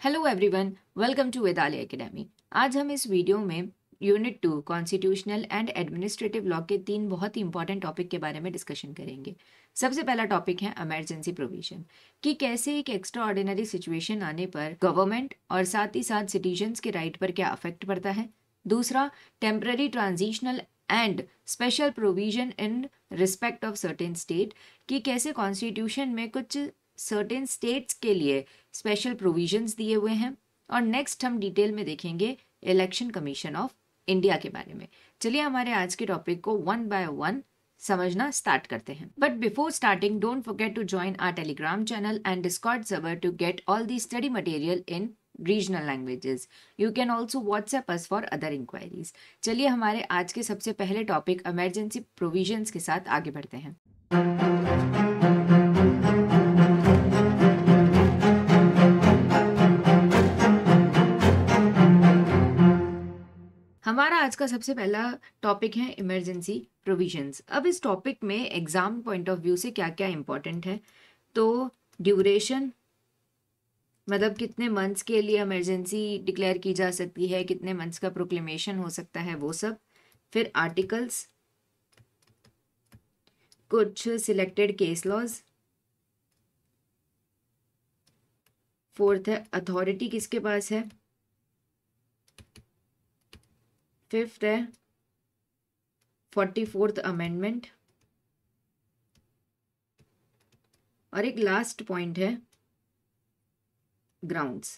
Hello everyone, welcome to Vedalaya academy. आज हम इस वीडियो में unit 2 constitutional and administrative law के 3 बहुत ही इंपॉर्टेंट टॉपिक के बारे में डिस्कशन करेंगे। सबसे पहला टॉपिक है इमरजेंसी प्रोविजन, कि कैसे एक एक्स्ट्रा ऑर्डिनरी सिचुएशन आने पर गवर्नमेंट और साथ ही साथ सिटीजन्स के राइट पर क्या अफेक्ट पड़ता है। दूसरा, temporary transitional and special provision in respect of certain state, कि कैसे कॉन्स्टिट्यूशन में कुछ सर्टेन स्टेट्स के लिए स्पेशल प्रोविजंस दिए हुए हैं। और नेक्स्ट हम डिटेल में देखेंगे इलेक्शन कमीशन ऑफ इंडिया के बारे में। चलिए हमारे आज के टॉपिक को वन बाय वन समझना स्टार्ट करते हैं। But before starting, don't forget to join our Telegram channel and Discord server to get all the study material in regional languages. You can also WhatsApp us for other inquiries. चलिए हमारे आज के सबसे पहले topic emergency provisions के साथ आगे बढ़ते हैं। हमारा आज का सबसे पहला टॉपिक है इमरजेंसी प्रोविजंस। अब इस टॉपिक में एग्जाम पॉइंट ऑफ व्यू से क्या क्या इंपॉर्टेंट है, तो ड्यूरेशन, मतलब कितने मंथ्स के लिए इमरजेंसी डिक्लेयर की जा सकती है, कितने मंथ्स का प्रोक्लेमेशन हो सकता है, वो सब। फिर आर्टिकल्स, कुछ सिलेक्टेड केस लॉज। फोर्थ है अथॉरिटी किसके पास है। फिफ्थ है 44th अमेंडमेंट। और एक लास्ट पॉइंट है ग्राउंड्स।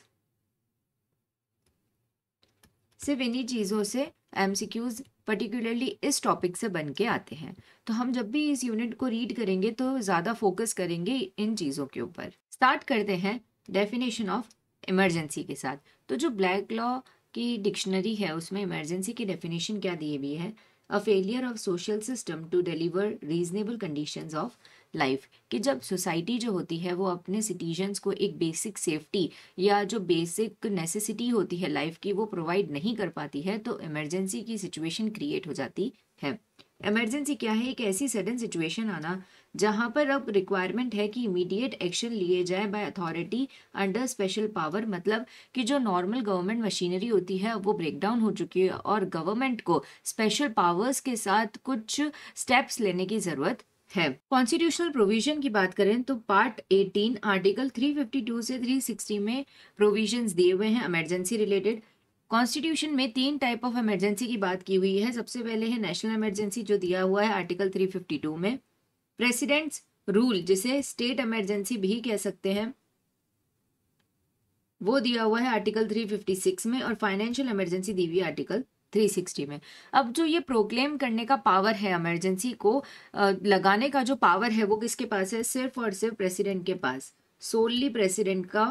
सिर्फ इन्हीं चीजों से एमसीक्यूज पर्टिकुलरली इस टॉपिक से बन के आते हैं। तो हम जब भी इस यूनिट को रीड करेंगे तो ज्यादा फोकस करेंगे इन चीजों के ऊपर। स्टार्ट करते हैं डेफिनेशन ऑफ इमरजेंसी के साथ। तो जो ब्लैक लॉ की डिक्शनरी है उसमें इमरजेंसी की डेफिनेशन क्या दी हुई है, a failure of social system to deliver reasonable conditions of life, कि जब सोसाइटी जो होती है वो अपने सिटीजन्स को एक बेसिक सेफ्टी या जो बेसिक नेसेसिटी होती है लाइफ की वो प्रोवाइड नहीं कर पाती है, तो इमरजेंसी की सिचुएशन क्रिएट हो जाती है। इमरजेंसी क्या है? एक ऐसी सडन सिचुएशन आना जहां पर अब रिक्वायरमेंट है कि इमीडिएट एक्शन लिए जाए by authority under special power, मतलब कि जो नॉर्मल गवर्नमेंट मशीनरी होती है वो ब्रेक डाउन हो चुकी है और गवर्नमेंट को स्पेशल पावर्स के साथ कुछ स्टेप्स लेने की जरूरत है। कॉन्स्टिट्यूशनल प्रोविजन की बात करें तो पार्ट 18 आर्टिकल 352 से 360 में प्रोविजंस दिए हुए हैं इमरजेंसी रिलेटेड। कॉन्स्टिट्यूशन में 3 टाइप ऑफ इमरजेंसी की बात की हुई है। सबसे पहले है नेशनल इमरजेंसी जो दिया हुआ है आर्टिकल 352 में। प्रेसिडेंट्स रूल जिसे स्टेट इमरजेंसी भी कह सकते हैं वो दिया हुआ है आर्टिकल 356 में। और फाइनेंशियल इमरजेंसी दी हुई है आर्टिकल 360 में। अब जो ये प्रोक्लेम करने का पावर है, इमरजेंसी को लगाने का जो पावर है वो किसके पास है? सिर्फ और सिर्फ प्रेसिडेंट के पास। सोनली प्रेसिडेंट का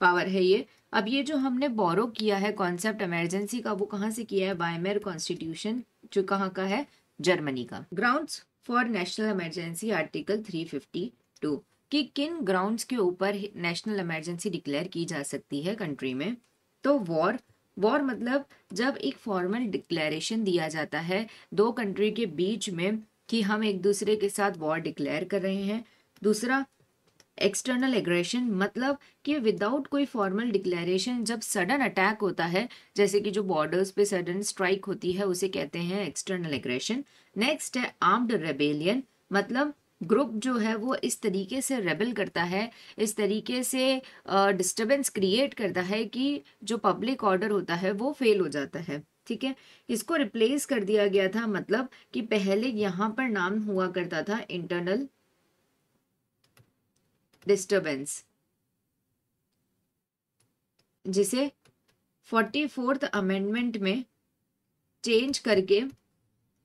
पावर है ये। अब ये जो हमने बोरो किया है कॉन्सेप्ट इमरजेंसी का, वो कहाँ से किया है? वाइमेयर कॉन्स्टिट्यूशन, जो कहाँ का है? जर्मनी का। Grounds for national emergency article 352, कि किन ग्राउंड्स के ऊपर नेशनल इमरजेंसी डिक्लेयर की जा सकती है कंट्री में। तो वॉर मतलब जब एक फॉर्मल डिक्लेरेशन दिया जाता है दो कंट्री के बीच में कि हम एक दूसरे के साथ वॉर डिक्लेयर कर रहे हैं। दूसरा एक्सटर्नल एग्रेशन, मतलब कि विदाउट कोई फॉर्मल डिक्लेरेशन जब सडन अटैक होता है, जैसे कि जो बॉर्डर्स पे सडन स्ट्राइक होती है, उसे कहते हैं एक्सटर्नल एग्रेशन। नेक्स्ट है आर्म्ड रेबेलियन, मतलब ग्रुप जो है वो इस तरीके से रेबल करता है, इस तरीके से डिस्टर्बेंस क्रिएट करता है कि जो पब्लिक ऑर्डर होता है वो फेल हो जाता है। ठीक है, इसको रिप्लेस कर दिया गया था, मतलब कि पहले यहाँ पर नाम हुआ करता था इंटरनल डिस्टर्बेंस, जिसे 44th अमेंडमेंट में चेंज करके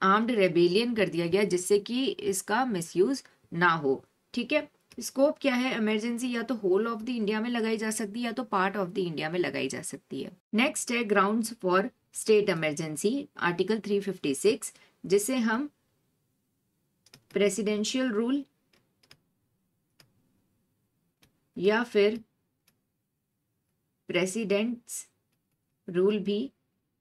आर्म्ड रेबेलियन कर दिया गया, जिससे कि इसका मिसयूज ना हो। ठीक है, स्कोप क्या है? इमरजेंसी या तो होल ऑफ द इंडिया में लगाई जा सकती है या तो पार्ट ऑफ द इंडिया में लगाई जा सकती है। नेक्स्ट है grounds for state emergency article 356, जिसे हम प्रेसिडेंशियल रूल या फिर प्रेसिडेंट्स रूल भी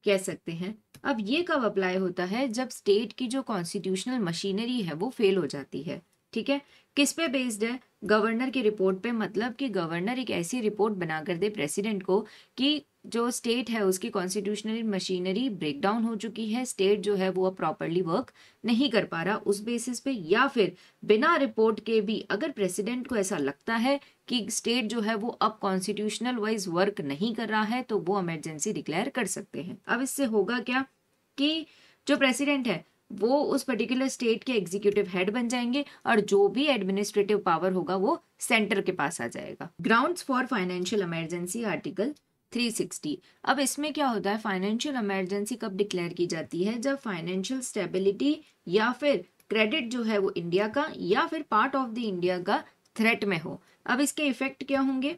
कह सकते हैं। अब ये कब अप्लाई होता है? जब स्टेट की जो कॉन्स्टिट्यूशनल मशीनरी है वो फेल हो जाती है। ठीक है, किस पे बेस्ड है? गवर्नर की रिपोर्ट पे, मतलब कि गवर्नर एक ऐसी रिपोर्ट बनाकर दे प्रेसिडेंट को कि जो स्टेट है उसकी कॉन्स्टिट्यूशनल मशीनरी ब्रेक डाउन हो चुकी है, स्टेट जो है वो अब प्रॉपरली वर्क नहीं कर पा रहा, उस बेसिस पे, या फिर बिना रिपोर्ट के भी अगर प्रेसिडेंट को ऐसा लगता है कि स्टेट जो है वो अब कॉन्स्टिट्यूशनल वाइज वर्क नहीं कर रहा है, तो वो इमरजेंसी डिक्लेयर कर सकते हैं। अब इससे होगा क्या कि जो प्रेसिडेंट है वो उस पर्टिकुलर स्टेट के एग्जीक्यूटिव हेड बन जाएंगे और जो भी एडमिनिस्ट्रेटिव पावर होगा वो सेंटर के पास आ जाएगा। Grounds for financial emergency article 360। अब इसमें क्या होता है, फाइनेंशियल इमरजेंसी कब डिक्लेयर की जाती है, जब फाइनेंशियल स्टेबिलिटी या फिर क्रेडिट जो है वो इंडिया का या फिर पार्ट ऑफ द इंडिया का थ्रेट में हो। अब इसके इफेक्ट क्या होंगे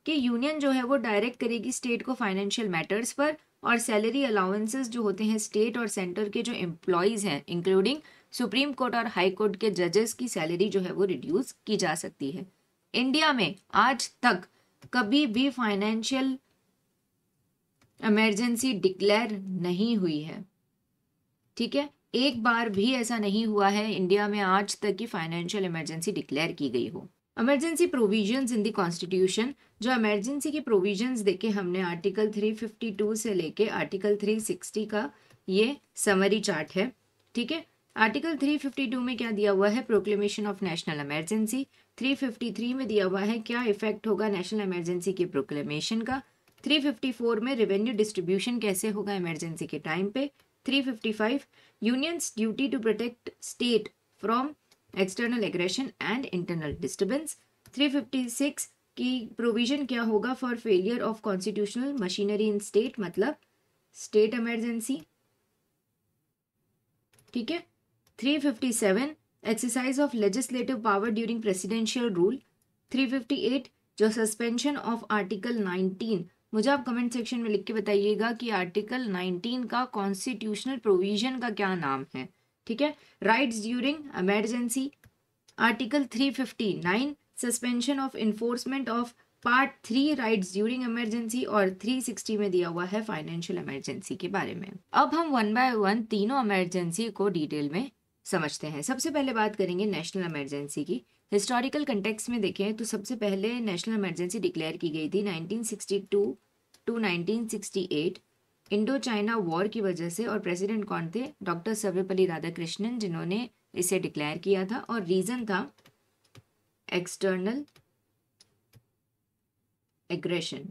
कि यूनियन जो है वो डायरेक्ट करेगी स्टेट को फाइनेंशियल मैटर्स पर, और सैलरी अलाउंसेस जो होते हैं स्टेट और सेंटर के जो एम्प्लॉयज हैं इंक्लूडिंग सुप्रीम कोर्ट और हाई कोर्ट के जजेस की सैलरी जो है वो रिड्यूस की जा सकती है। इंडिया में आज तक कभी भी फाइनेंशियल इमरजेंसी डिक्लेयर नहीं हुई है, ठीक है, एक बार भी ऐसा नहीं हुआ है इंडिया में आज तक की फाइनेंशियल इमरजेंसी डिक्लेयर की गई हो। Emergency provisions in the constitution, जो इमरजेंसी की प्रोविजंस देखे हमने आर्टिकल 352 से लेके आर्टिकल 360 का ये समरी चार्ट है, ठीक है। आर्टिकल 352 में क्या दिया हुआ है, प्रोक्लेमेशन ऑफ नेशनल इमरजेंसी। 353 में दिया हुआ है क्या इफेक्ट होगा नेशनल इमरजेंसी के प्रोक्लेमेशन का। 354 में रेवेन्यू डिस्ट्रीब्यूशन कैसे होगा इमरजेंसी के टाइम पे। 355 union's duty to protect state from external aggression and internal disturbance. 356 की प्रोविजन क्या होगा for failure of constitutional machinery in state, मतलब स्टेट इमरजेंसी, ठीक है। 357 exercise of legislative power during presidential rule. 358 जो सस्पेंशन ऑफ आर्टिकल 19, मुझे आप comment section में लिख के बताइएगा कि आर्टिकल 19 का कॉन्स्टिट्यूशनल प्रोविजन का क्या नाम है, ठीक है। Rights during emergency. Article 359 suspension of enforcement of part 3 rights during emergency, और 360 में दिया हुआ है फाइनेंशियल इमरजेंसी के बारे में। अब हम वन बाय वन तीनों इमरजेंसी को डिटेल में समझते हैं। सबसे पहले बात करेंगे नेशनल इमरजेंसी की। हिस्टोरिकल कंटेक्स्ट में देखें तो सबसे पहले नेशनल इमरजेंसी डिक्लेयर की गई थी 1962 टू 1968 इंडो चाइना वॉर की वजह से, और प्रेसिडेंट कौन थे, डॉक्टर सर्वपल्ली राधाकृष्णन, जिन्होंने इसे डिक्लेयर किया था, और रीजन था एक्सटर्नल एग्रेशन।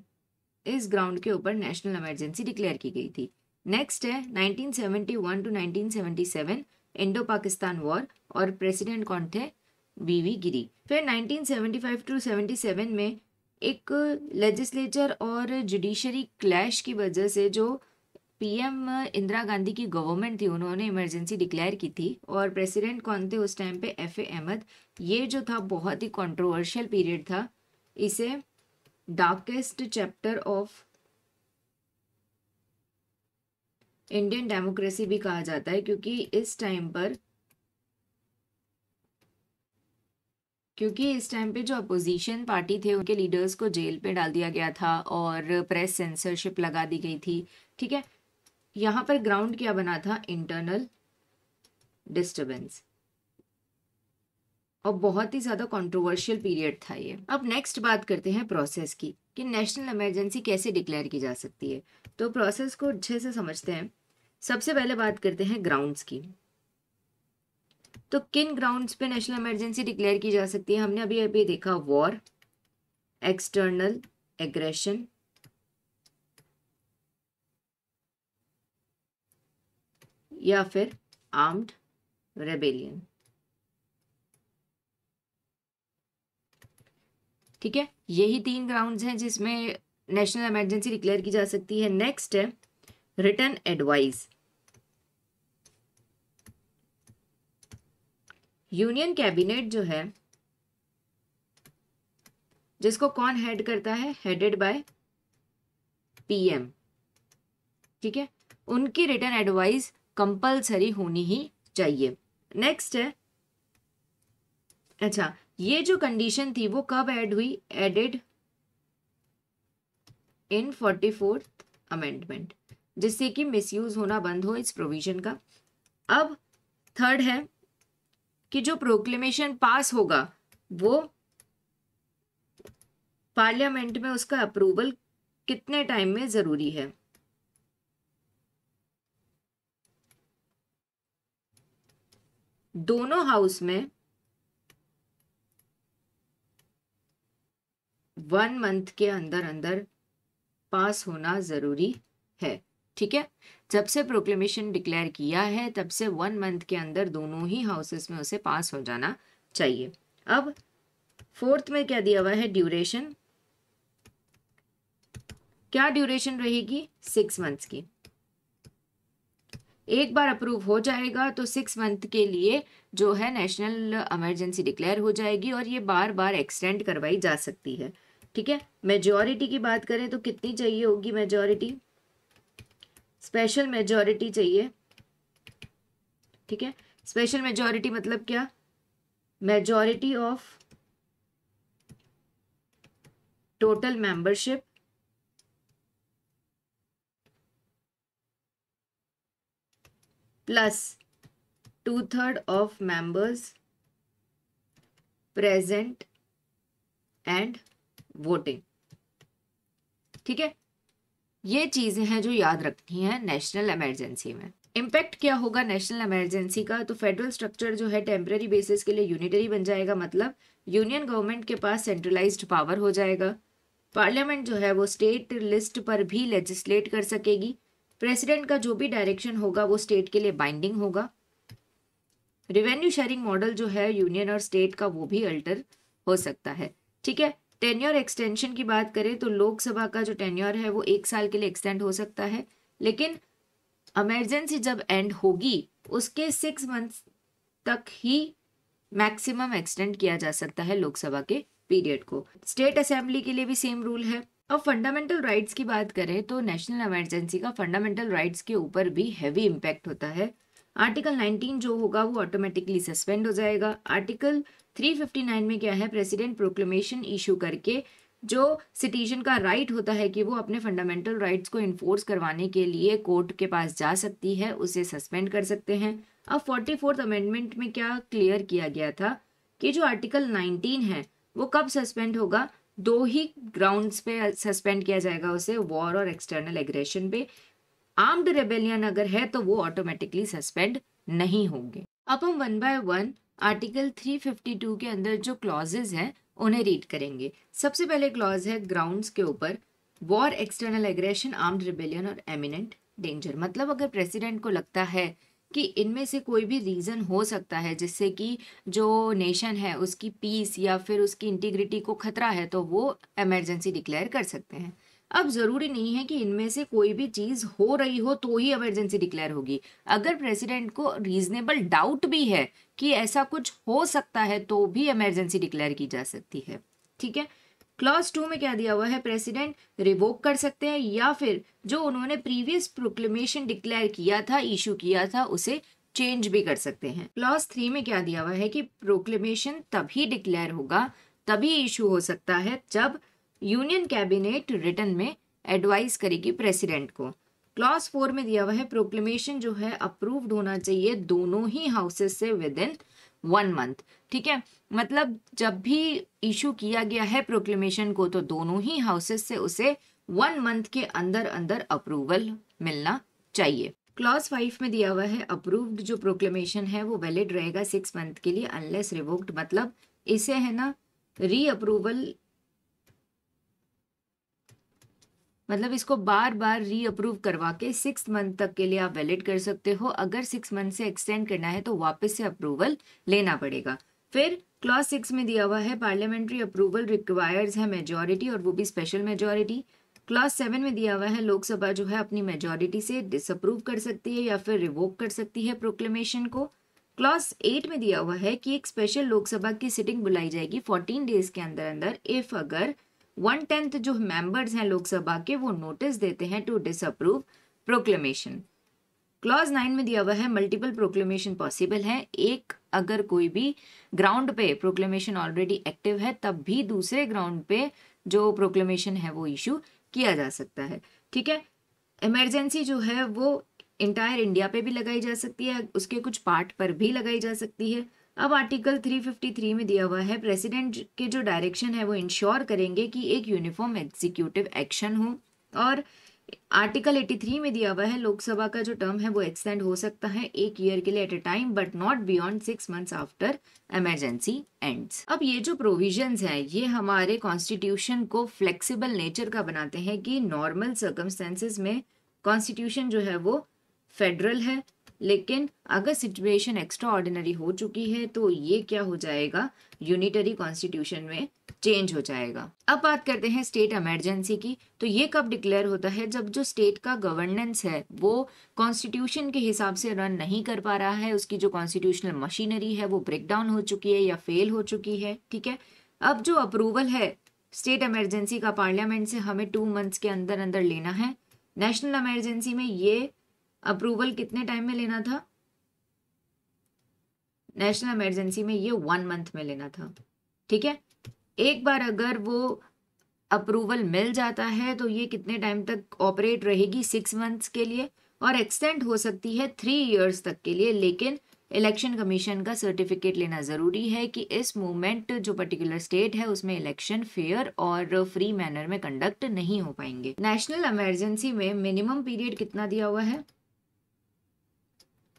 इस ग्राउंड के ऊपर नेशनल इमरजेंसी डिक्लेयर की गई थी। नेक्स्ट है 1971 टू 1977 इंडो पाकिस्तान वॉर, और प्रेसिडेंट कौन थे, वीवी गिरी। फिर 1975 टू 77 में एक लेजिस्लेचर और जुडिशरी क्लैश की वजह से जो पीएम इंदिरा गांधी की गवर्नमेंट थी उन्होंने इमरजेंसी डिक्लेयर की थी, और प्रेसिडेंट कौन थे उस टाइम पे, एफ ए अहमद। ये जो था बहुत ही कंट्रोवर्शियल पीरियड था, इसे darkest chapter of Indian democracy भी कहा जाता है, क्योंकि इस टाइम पे जो अपोजिशन पार्टी थे उनके लीडर्स को जेल पे डाल दिया गया था और प्रेस सेंसरशिप लगा दी गई थी, ठीक है। यहाँ पर ग्राउंड क्या बना था, इंटरनल डिस्टर्बेंस, और बहुत ही ज्यादा कंट्रोवर्शियल पीरियड था ये। अब नेक्स्ट बात करते हैं प्रोसेस की, कि नेशनल इमरजेंसी कैसे डिक्लेयर की जा सकती है। तो प्रोसेस को अच्छे से समझते हैं। सबसे पहले बात करते हैं ग्राउंड्स की। तो किन ग्राउंड्स पे नेशनल इमरजेंसी डिक्लेयर की जा सकती है, हमने अभी अभी देखा, वॉर, एक्सटर्नल एग्रेशन, या फिर आर्म्ड रेबेलियन, ठीक है। यही 3 ग्राउंड्स हैं जिसमें नेशनल इमरजेंसी डिक्लेयर की जा सकती है। नेक्स्ट है रिटन एडवाइस। यूनियन कैबिनेट जो है, जिसको कौन हेड करता है, हेडेड बाय पीएम, ठीक है, उनकी रिटन एडवाइस कंपलसरी होनी ही चाहिए। नेक्स्ट है, अच्छा, ये जो कंडीशन थी वो कब ऐड हुई, एडेड इन 44th अमेंडमेंट, जिससे कि मिसयूज होना बंद हो इस प्रोविजन का। अब थर्ड है कि जो प्रोक्लेमेशन पास होगा वो पार्लियामेंट में उसका अप्रूवल कितने टाइम में जरूरी है? दोनों हाउस में 1 मंथ के अंदर अंदर पास होना जरूरी है। ठीक है, जब से प्रोक्लेमेशन डिक्लेयर किया है तब से 1 मंथ के अंदर दोनों ही हाउसेस में उसे पास हो जाना चाहिए। अब फोर्थ में क्या दिया हुआ है? ड्यूरेशन। क्या ड्यूरेशन रहेगी? 6 मंथ्स की। एक बार अप्रूव हो जाएगा तो 6 मंथ के लिए जो है नेशनल इमरजेंसी डिक्लेयर हो जाएगी और ये बार बार एक्सटेंड करवाई जा सकती है। ठीक है, मेजॉरिटी की बात करें तो कितनी चाहिए होगी मेजॉरिटी? स्पेशल मेजॉरिटी चाहिए। ठीक है, स्पेशल मेजॉरिटी मतलब क्या? Majority of total membership plus 2/3 of members present and voting. ठीक है, ये चीजें हैं जो याद रखनी है नेशनल इमरजेंसी में। इम्पैक्ट क्या होगा नेशनल इमरजेंसी का? तो फेडरल स्ट्रक्चर जो है टेम्पररी बेसिस के लिए यूनिटरी बन जाएगा, मतलब यूनियन गवर्नमेंट के पास सेंट्रलाइज्ड पावर हो जाएगा। पार्लियामेंट जो है वो स्टेट लिस्ट पर भी लेजिस्लेट कर सकेगी। प्रेसिडेंट का जो भी डायरेक्शन होगा वो स्टेट के लिए बाइंडिंग होगा। रिवेन्यू शेयरिंग मॉडल जो है यूनियन और स्टेट का वो भी अल्टर हो सकता है। ठीक है, टेन्योर एक्सटेंशन की बात करें तो लोकसभा का जो टेन्योर है वो 1 साल के लिए एक्सटेंड हो सकता है, लेकिन इमरजेंसी जब एंड होगी उसके 6 मंथ्स तक ही मैक्सिमम एक्सटेंड किया जा सकता है लोकसभा के पीरियड को। स्टेट असेंबली के लिए भी सेम रूल है। अब फंडामेंटल राइट्स की बात करें तो नेशनल इमरजेंसी का फंडामेंटल राइट्स के ऊपर भी हैवी इम्पैक्ट होता है। आर्टिकल 19 जो होगा वो ऑटोमेटिकली सस्पेंड हो जाएगा। आर्टिकल 359 में क्या है? प्रेसिडेंट प्रोक्लेमेशन इशू करके जो सिटीजन का राइट होता है कि वो अपने फंडामेंटल राइट्स को इन्फोर्स करवाने के लिए कोर्ट के पास जा सकती है, उसे सस्पेंड कर सकते हैं। अब 44th अमेंडमेंट में क्या क्लियर किया गया था कि जो आर्टिकल 19 है वो कब सस्पेंड होगा? 2 ही ग्राउंड्स पे सस्पेंड किया जाएगा उसे, वॉर और एक्सटर्नल एग्रेशन पे। आर्म्ड रेबेलियन अगर है तो वो ऑटोमेटिकली सस्पेंड नहीं होंगे। अब हम 1 बाय 1 आर्टिकल 352 के अंदर जो क्लॉजेज हैं उन्हें रीड करेंगे। सबसे पहले क्लॉज है ग्राउंड्स के ऊपर, war, external aggression, armed rebellion और एमिनेंट डेंजर। मतलब अगर प्रेसिडेंट को लगता है कि इनमें से कोई भी रीजन हो सकता है जिससे कि जो नेशन है उसकी पीस या फिर उसकी इंटीग्रिटी को खतरा है तो वो इमरजेंसी डिक्लेयर कर सकते हैं। अब जरूरी नहीं है कि इनमें से कोई भी चीज हो रही हो तो ही इमरजेंसी डिक्लेयर होगी। अगर प्रेसिडेंट को रीजनेबल डाउट भी है कि ऐसा कुछ हो सकता है तो भी इमरजेंसी डिक्लेयर की जा सकती है। ठीक है, क्लॉज 2 में क्या दिया हुआ है? प्रेसिडेंट रिवोक कर सकते हैं या फिर जो उन्होंने प्रीवियस प्रोक्लेमेशन डिक्लेयर किया था, इशू किया था, उसे चेंज भी कर सकते हैं। क्लॉज 3 में क्या दिया हुआ है कि प्रोक्लेमेशन तभी डिक्लेयर होगा, तभी इशू हो सकता है जब यूनियन कैबिनेट रिटर्न में एडवाइस करेगी प्रेसिडेंट को। क्लॉज 4 में दिया हुआ है प्रोक्लेमेशन जो है अप्रूव्ड होना चाहिए दोनों ही हाउसेस से विद इन 1 मंथ। ठीक है, मतलब जब भी इशू किया गया है प्रोक्लेमेशन को तो दोनों ही हाउसेस से उसे 1 मंथ के अंदर अंदर अप्रूवल मिलना चाहिए। क्लॉज 5 में दिया हुआ है अप्रूव्ड जो प्रोक्लेमेशन है वो वैलिड रहेगा 6 मंथ के लिए अनलेस रिवोक्ड। मतलब इसे है ना री अप्रूवल, मतलब इसको बार बार री अप्रूव करवा के 6 मंथ तक के लिए आप वैलिड कर सकते हो। अगर 6 मंथ से एक्सटेंड करना है तो वापस से अप्रूवल लेना पड़ेगा। फिर क्लॉज 6 में दिया हुआ है पार्लियामेंट्री अप्रूवल रिक्वायर्स है मेजॉरिटी और वो भी स्पेशल मेजॉरिटी। क्लॉज 7 में दिया हुआ है लोकसभा जो है अपनी मेजॉरिटी से डिसअप्रूव कर सकती है या फिर रिवोक कर सकती है प्रोक्लेमेशन को। क्लॉज 8 में दिया हुआ है कि एक स्पेशल लोकसभा की सिटिंग बुलाई जाएगी 14 डेज के अंदर अंदर इफ अगर 1/10 जो मेंबर्स हैं लोकसभा के वो नोटिस देते हैं टू डिसअप्रूव प्रोक्लेमेशन। क्लॉज 9 में दिया हुआ है मल्टीपल प्रोक्लेमेशन पॉसिबल है। एक अगर कोई भी ग्राउंड पे प्रोक्लेमेशन ऑलरेडी एक्टिव है तब भी दूसरे ग्राउंड पे जो प्रोक्लेमेशन है वो इशू किया जा सकता है। ठीक है, इमरजेंसी जो है वो इंटायर इंडिया पे भी लगाई जा सकती है, उसके कुछ पार्ट पर भी लगाई जा सकती है। अब आर्टिकल 353 में दिया हुआ है प्रेसिडेंट के जो डायरेक्शन है वो इंश्योर करेंगे कि एक यूनिफॉर्म एग्जीक्यूटिव एक्शन हो। और आर्टिकल 83 में दिया हुआ है लोकसभा का जो टर्म है वो एक्सटेंड हो सकता है 1 ईयर के लिए at a time but not beyond 6 months after emergency ends. अब ये जो प्रोविजंस हैं ये हमारे कॉन्स्टिट्यूशन को फ्लेक्सिबल नेचर का बनाते हैं कि नॉर्मल सर्कमस्टेंसेस में कॉन्स्टिट्यूशन जो है वो फेडरल है, लेकिन अगर सिचुएशन एक्स्ट्रा ऑर्डिनरी हो चुकी है तो ये क्या हो जाएगा, यूनिटरी कॉन्स्टिट्यूशन में चेंज हो जाएगा। अब बात करते हैं स्टेट इमरजेंसी की। तो ये कब डिक्लेयर होता है, जब जो स्टेट का गवर्नेंस है वो कॉन्स्टिट्यूशन के हिसाब से रन नहीं कर पा रहा है, उसकी जो कॉन्स्टिट्यूशनल मशीनरी है वो ब्रेक डाउन हो चुकी है या फेल हो चुकी है। ठीक है, अब जो अप्रूवल है स्टेट इमरजेंसी का पार्लियामेंट से हमें 2 मंथ्स के अंदर अंदर लेना है। नेशनल इमरजेंसी में ये अप्रूवल कितने टाइम में लेना था, नेशनल इमरजेंसी में ये 1 मंथ में लेना था। ठीक है, एक बार अगर वो अप्रूवल मिल जाता है तो ये कितने टाइम तक ऑपरेट रहेगी, 6 मंथ्स के लिए, और एक्सटेंड हो सकती है 3 इयर्स तक के लिए। लेकिन इलेक्शन कमीशन का सर्टिफिकेट लेना जरूरी है कि इस मोमेंट जो पर्टिकुलर स्टेट है उसमें इलेक्शन फेयर और फ्री मैनर में कंडक्ट नहीं हो पाएंगे। नेशनल इमरजेंसी में मिनिमम पीरियड कितना दिया हुआ है,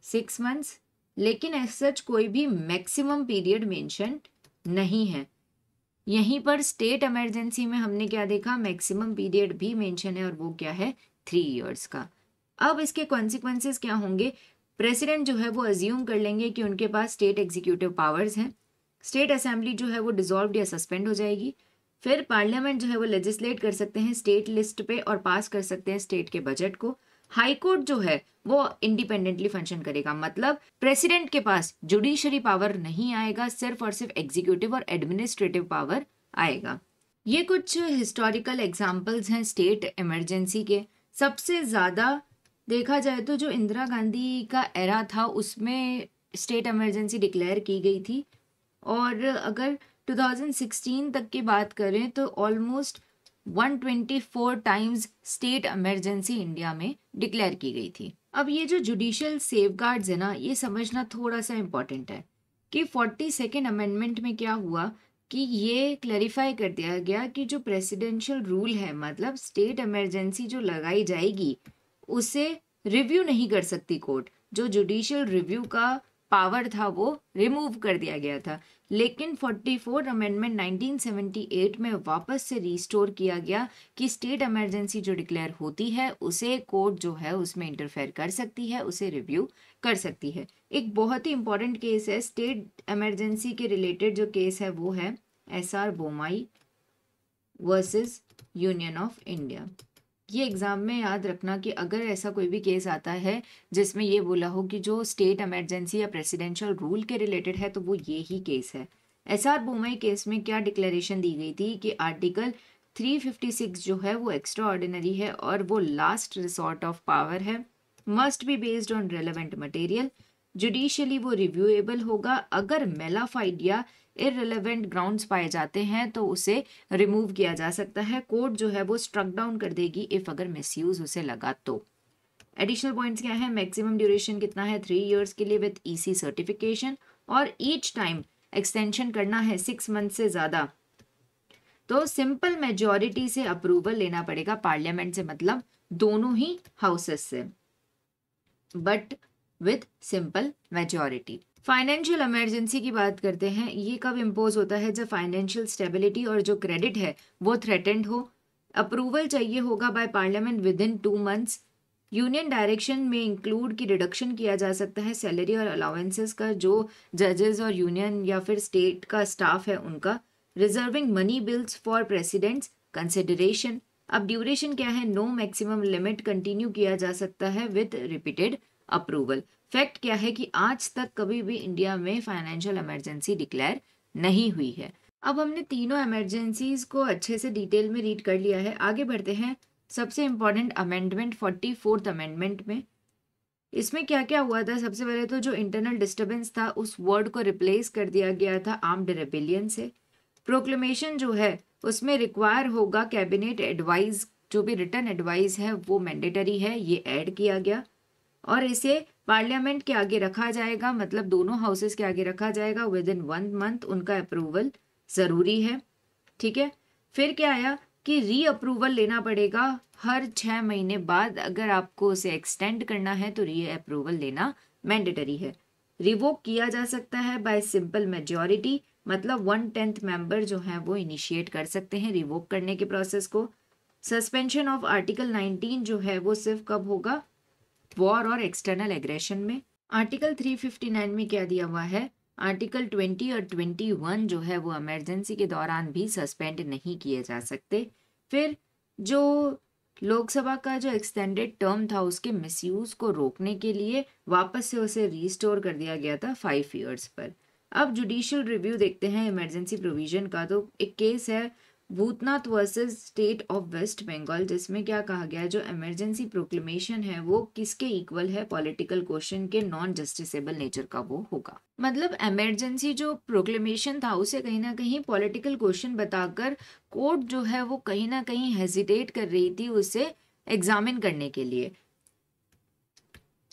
6 मंथ्स, लेकिन एज सच कोई भी मैक्सिमम पीरियड मेंशन नहीं है। यहीं पर स्टेट इमरजेंसी में हमने क्या देखा, मैक्सिमम पीरियड भी मेंशन है और वो क्या है, 3 इयर्स का। अब इसके कॉन्सिक्वेंसेस क्या होंगे, प्रेसिडेंट जो है वो अज्यूम कर लेंगे कि उनके पास स्टेट एग्जीक्यूटिव पावर्स हैं, स्टेट असेंबली जो है वो डिसॉल्व या सस्पेंड हो जाएगी, फिर पार्लियामेंट जो है वो लेजिस्लेट कर सकते हैं स्टेट लिस्ट पे और पास कर सकते हैं स्टेट के बजट को। हाई कोर्ट जो है वो इंडिपेंडेंटली फंक्शन करेगा, मतलब प्रेसिडेंट के पास जुडिशरी पावर नहीं आएगा, सिर्फ और सिर्फ एग्जीक्यूटिव और एडमिनिस्ट्रेटिव पावर आएगा। ये कुछ हिस्टोरिकल एग्जांपल्स हैं स्टेट इमरजेंसी के। सबसे ज्यादा देखा जाए तो जो इंदिरा गांधी का एरा था उसमें स्टेट इमरजेंसी डिक्लेयर की गई थी, और अगर 2016 तक की बात करें तो almost 124 times state emergency India में डिक्लेयर की गई थी। अब ये जो जुडिशियल सेफगार्ड्स है ना, ये समझना थोड़ा सा इम्पोर्टेंट है कि 42nd अमेंडमेंट में क्या हुआ कि ये क्लैरिफाई कर दिया गया कि जो प्रेसिडेंशियल रूल है, मतलब स्टेट इमरजेंसी जो लगाई जाएगी उसे रिव्यू नहीं कर सकती कोर्ट। जो जुडिशियल रिव्यू का पावर था वो रिमूव कर दिया गया था, लेकिन 44 अमेंडमेंट 1978 में वापस से रिस्टोर किया गया कि स्टेट इमरजेंसी जो डिक्लेयर होती है उसे कोर्ट जो है उसमें इंटरफेयर कर सकती है, उसे रिव्यू कर सकती है। एक बहुत ही इंपॉर्टेंट केस है स्टेट इमरजेंसी के रिलेटेड, जो केस है वो है SR Bommai versus union of India. ये एग्जाम में याद रखना कि अगर ऐसा कोई भी केस आता है जिसमें ये बोला हो कि जो स्टेट इमरजेंसी या प्रेसिडेंशियल रूल के रिलेटेड है तो वो ये ही केस है। SR बोमाई केस में क्या डिक्लेरेशन दी गई थी कि आर्टिकल 356 जो है वो एक्स्ट्रा ऑर्डिनरी है और वो लास्ट रिसोर्ट ऑफ पावर है, must be based on relevant material, judicially वो रिव्यूएबल होगा, अगर मेलाफाइड या इररिलेवेंट ग्राउंड्स पाए जाते हैं तो उसे रिमूव किया जा सकता है, कोर्ट जो है वो स्ट्रक डाउन कर देगी इफ अगर मिसयूज उसे लगा तो। एडिशनल पॉइंट्स क्या है, मैक्सिमम ड्यूरेशन कितना है, 3 इयर्स के लिए विद EC सर्टिफिकेशन, और ईच टाइम एक्सटेंशन करना है 6 मंथ से ज्यादा तो सिंपल मेजॉरिटी से अप्रूवल लेना पड़ेगा पार्लियामेंट से, मतलब दोनों ही हाउसेस से, but with simple majority. Financial emergency की बात करते हैं। ये कब इम्पोज होता है, जब फाइनेंशियल स्टेबिलिटी और जो क्रेडिट है वो थ्रेटेंड हो। अप्रूवल चाहिए होगा by parliament with in 2 months. Union direction में इंक्लूड की रिडक्शन किया जा सकता है सैलरी और अलाउंसेस का, जो जजेस और यूनियन या फिर स्टेट का स्टाफ है उनका। Reserving money bills for president's consideration. अब ड्यूरेशन क्या है, नो मैक्सिमम लिमिट, कंटिन्यू किया जा सकता है विद रिपीटेड अप्रूवल। फैक्ट क्या है कि आज तक कभी भी इंडिया में फाइनेंशियल इमरजेंसी डिक्लेयर नहीं हुई है। अब हमने तीनों इमरजेंसीज को अच्छे से डिटेल में रीड कर लिया है, आगे बढ़ते हैं। सबसे इंपॉर्टेंट अमेंडमेंट 44th अमेंडमेंट में इसमें क्या क्या हुआ था। सबसे पहले तो जो इंटरनल डिस्टर्बेंस था उस वर्ड को रिप्लेस कर दिया गया था आर्म्ड रेबेलियन से। प्रोक्लेमेशन जो है उसमें रिक्वायर होगा कैबिनेट एडवाइस, जो भी रिटर्न एडवाइस है वो मैंडेटरी है, ये ऐड किया गया, और इसे पार्लियामेंट के आगे रखा जाएगा, मतलब दोनों हाउसेस के आगे रखा जाएगा विद इन 1 मंथ, उनका अप्रूवल जरूरी है। ठीक है, फिर क्या आया कि री अप्रूवल लेना पड़ेगा हर 6 महीने बाद। अगर आपको उसे एक्सटेंड करना है तो री अप्रूवल लेना मैंडेटरी है। रिवोक किया जा सकता है बाय सिंपल मेजॉरिटी, मतलब 1/10 मेंबर जो है वो इनिशिएट कर सकते हैं रिवोक करने के प्रोसेस को। सस्पेंशन ऑफ आर्टिकल 19 जो है वो सिर्फ कब होगा, वॉर और एक्सटर्नल एग्रेशन में। आर्टिकल 359 में क्या दिया हुआ है, आर्टिकल 20 और 21 जो है वो इमरजेंसी के दौरान भी सस्पेंड नहीं किए जा सकते। फिर जो लोकसभा का जो एक्सटेंडेड टर्म था उसके मिसयूज को रोकने के लिए वापस से उसे रिस्टोर कर दिया गया था 5 इयर्स पर। अब जुडिशियल रिव्यू देखते हैं इमरजेंसी प्रोविजन का। तो एक केस है Bhutnath versus state of West Bengal, जिसमें क्या कहा गया है, जो इमरजेंसी प्रोक्लेमेशन है वो किसके इक्वल है, पॉलिटिकल क्वेश्चन के नॉन जस्टिसेबल नेचर का वो होगा। मतलब इमरजेंसी जो प्रोक्लेमेशन था उसे कहीं ना कहीं पॉलिटिकल क्वेश्चन बताकर कोर्ट जो है वो कहीं ना कहीं हेजिटेट कर रही थी उसे एग्जामिन करने के लिए।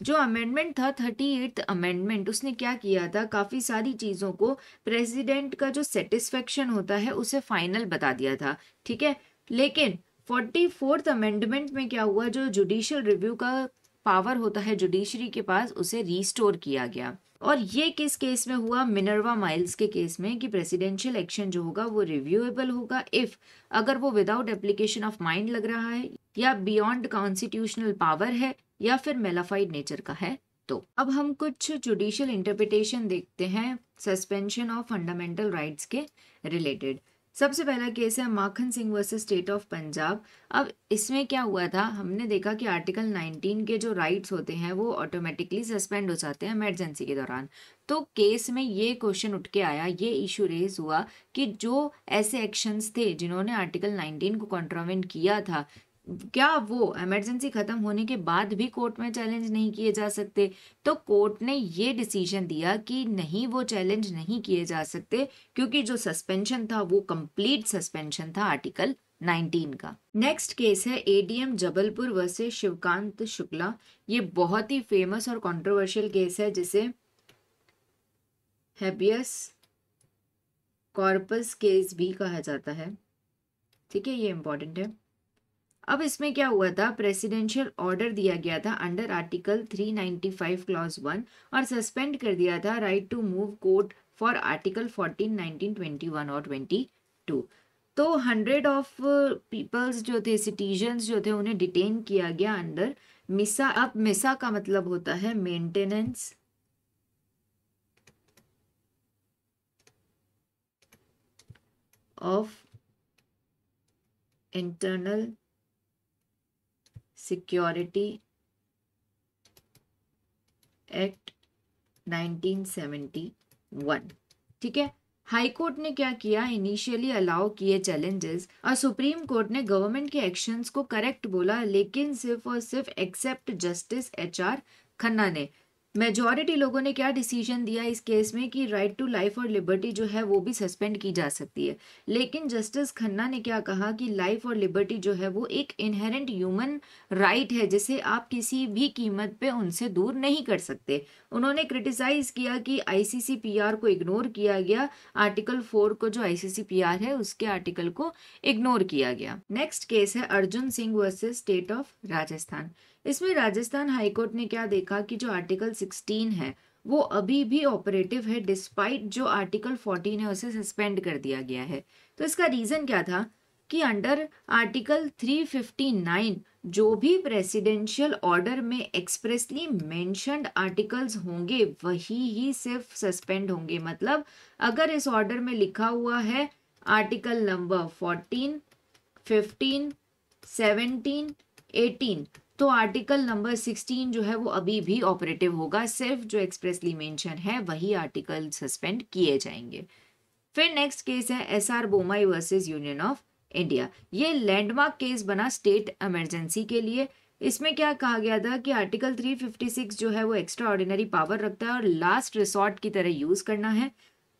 जो अमेंडमेंट था 38th अमेंडमेंट, उसने क्या किया था, काफी सारी चीजों को प्रेसिडेंट का जो सेटिस्फेक्शन होता है उसे फाइनल बता दिया था। ठीक है, लेकिन 44th अमेंडमेंट में क्या हुआ, जो जुडिशियल रिव्यू का पावर होता है जुडिशरी के पास उसे रिस्टोर किया गया। और ये किस केस में हुआ, मिनर्वा माइल्स के केस में, कि प्रेसिडेंशियल एक्शन जो होगा वो रिव्यूएबल होगा इफ अगर वो विदाउट एप्लीकेशन ऑफ माइंड लग रहा है, या बियॉन्ड कॉन्स्टिट्यूशनल पावर है, या फिर मेलाफाइड नेचर का है। तो अब हम कुछ जुडिशियल इंटरप्रिटेशन देखते हैं सस्पेंशन ऑफ फंडामेंटल राइट्स के रिलेटेड। सबसे पहला केस है Makhan Singh versus state of Punjab. अब इसमें क्या हुआ था, हमने देखा कि आर्टिकल 19 के जो राइट्स होते हैं वो ऑटोमेटिकली सस्पेंड हो जाते हैं इमरजेंसी के दौरान। तो केस में ये क्वेश्चन उठ के आया, ये इशू रेज हुआ कि जो ऐसे एक्शंस थे जिन्होंने आर्टिकल 19 को कॉन्ट्रावेंट किया था, क्या वो इमरजेंसी खत्म होने के बाद भी कोर्ट में चैलेंज नहीं किए जा सकते। तो कोर्ट ने ये डिसीजन दिया कि नहीं, वो चैलेंज नहीं किए जा सकते क्योंकि जो सस्पेंशन था वो कंप्लीट सस्पेंशन था आर्टिकल 19 का। नेक्स्ट केस है एडीएम जबलपुर वर्सेस शिवकांत शुक्ला। ये बहुत ही फेमस और कंट्रोवर्शियल केस है जिसे हेबियस कॉर्पस केस भी कहा जाता है। ठीक है, ये इंपॉर्टेंट है। अब इसमें क्या हुआ था, प्रेसिडेंशियल ऑर्डर दिया गया था अंडर आर्टिकल 395 क्लॉज 1 और सस्पेंड कर दिया था right to move court for article 14, 19, 21 और 22। तो 100 ऑफ पीपल्स जो थे, सिटीजन्स जो थे, उन्हें डिटेन किया गया अंडर मिसा। अब मिसा का मतलब होता है maintenance of internal security act 1971। ठीक है, हाई कोर्ट ने क्या किया, इनिशियली अलाउ किए चैलेंजेस और सुप्रीम कोर्ट ने गवर्नमेंट के एक्शंस को करेक्ट बोला, लेकिन सिर्फ और सिर्फ एक्सेप्ट जस्टिस HR खन्ना ने। मेजॉरिटी लोगों ने क्या डिसीजन दिया इस केस में कि राइट टू लाइफ और लिबर्टी जो है वो भी सस्पेंड की जा सकती है, लेकिन जस्टिस खन्ना ने क्या कहा कि लाइफ और लिबर्टी जो है वो एक इनहेरेंट ह्यूमन राइट है जिसे आप किसी भी कीमत पे उनसे दूर नहीं कर सकते। उन्होंने क्रिटिसाइज किया कि ICCPR को इग्नोर किया गया, आर्टिकल 4 को जो ICCPR है उसके आर्टिकल को इग्नोर किया गया। नेक्स्ट केस है Arjun Singh versus state of Rajasthan. इसमें राजस्थान हाईकोर्ट ने क्या देखा कि जो आर्टिकल 16 है वो अभी भी ऑपरेटिव है डिस्पाइट जो आर्टिकल 14 है उसे सस्पेंड कर दिया गया है। तो इसका रीजन क्या था कि अंडर आर्टिकल 359 जो भी प्रेसिडेंशियल ऑर्डर में एक्सप्रेसली मेंशन्ड आर्टिकल्स होंगे वही ही सिर्फ सस्पेंड होंगे। मतलब अगर इस ऑर्डर में लिखा हुआ है आर्टिकल नंबर 14, 15, 17, 18 तो आर्टिकल नंबर 16 जो है वो अभी भी ऑपरेटिव होगा, सिर्फ जो एक्सप्रेसली मेंशन है वही आर्टिकल सस्पेंड किए जाएंगे। फिर नेक्स्ट केस है SR Bommai versus union of India. ये लैंडमार्क केस बना स्टेट इमरजेंसी के लिए। इसमें क्या कहा गया था कि आर्टिकल 356 जो है वो एक्स्ट्रा ऑर्डिनरी पावर रखता है और लास्ट रिसोर्ट की तरह यूज करना है।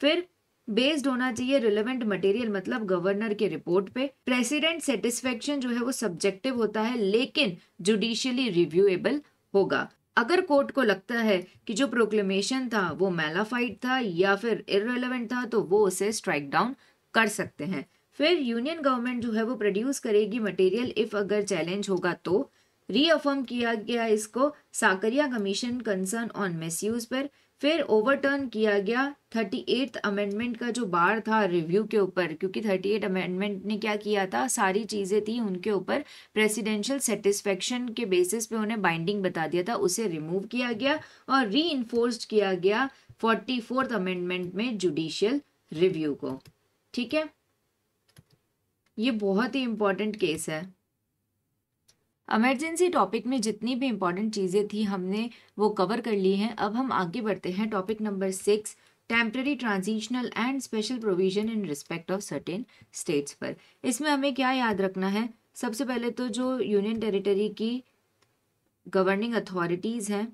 फिर बेस्ड होना चाहिए रिलेवेंट मटेरियल, मतलब गवर्नर के रिपोर्ट पे। प्रेसिडेंट सेटिस्फेक्शन जो है वो सब्जेक्टिव होता है लेकिन जुडिशियली रिव्यूएबल होगा। अगर कोर्ट को लगता है कि जो प्रोक्लेमेशन था वो मैलाफाइड था या फिर इररेलेवेंट था तो वो उसे स्ट्राइक डाउन कर सकते हैं। फिर यूनियन गवर्नमेंट जो है वो प्रोड्यूस करेगी मटेरियल इफ अगर चैलेंज होगा तो। रीअफर्म किया गया इसको Sarkaria commission concern on misuse पर। फिर ओवरटर्न किया गया 38th अमेंडमेंट का जो बार था रिव्यू के ऊपर, क्योंकि 38 अमेंडमेंट ने क्या किया था, सारी चीजें थी उनके ऊपर प्रेसिडेंशियल सेटिस्फेक्शन के बेसिस पे उन्हें बाइंडिंग बता दिया था, उसे रिमूव किया गया और री इन्फोर्स्ड किया गया 44th अमेंडमेंट में जुडिशियल रिव्यू को। ठीक है, ये बहुत ही इंपॉर्टेंट केस है। इमरजेंसी टॉपिक में जितनी भी इंपॉर्टेंट चीज़ें थी हमने वो कवर कर ली हैं। अब हम आगे बढ़ते हैं topic number 6, temporary transitional and special provision in respect of certain states पर। इसमें हमें क्या याद रखना है, सबसे पहले तो जो यूनियन टेरिटरी की गवर्निंग अथॉरिटीज़ हैं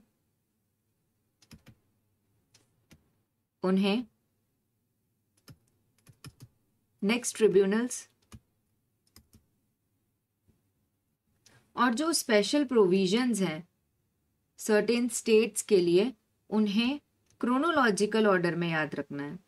उन्हें, नेक्स्ट ट्रिब्यूनल्स, और जो स्पेशल प्रोविजंस हैं सर्टेन स्टेट्स के लिए उन्हें क्रोनोलॉजिकल ऑर्डर में याद रखना है।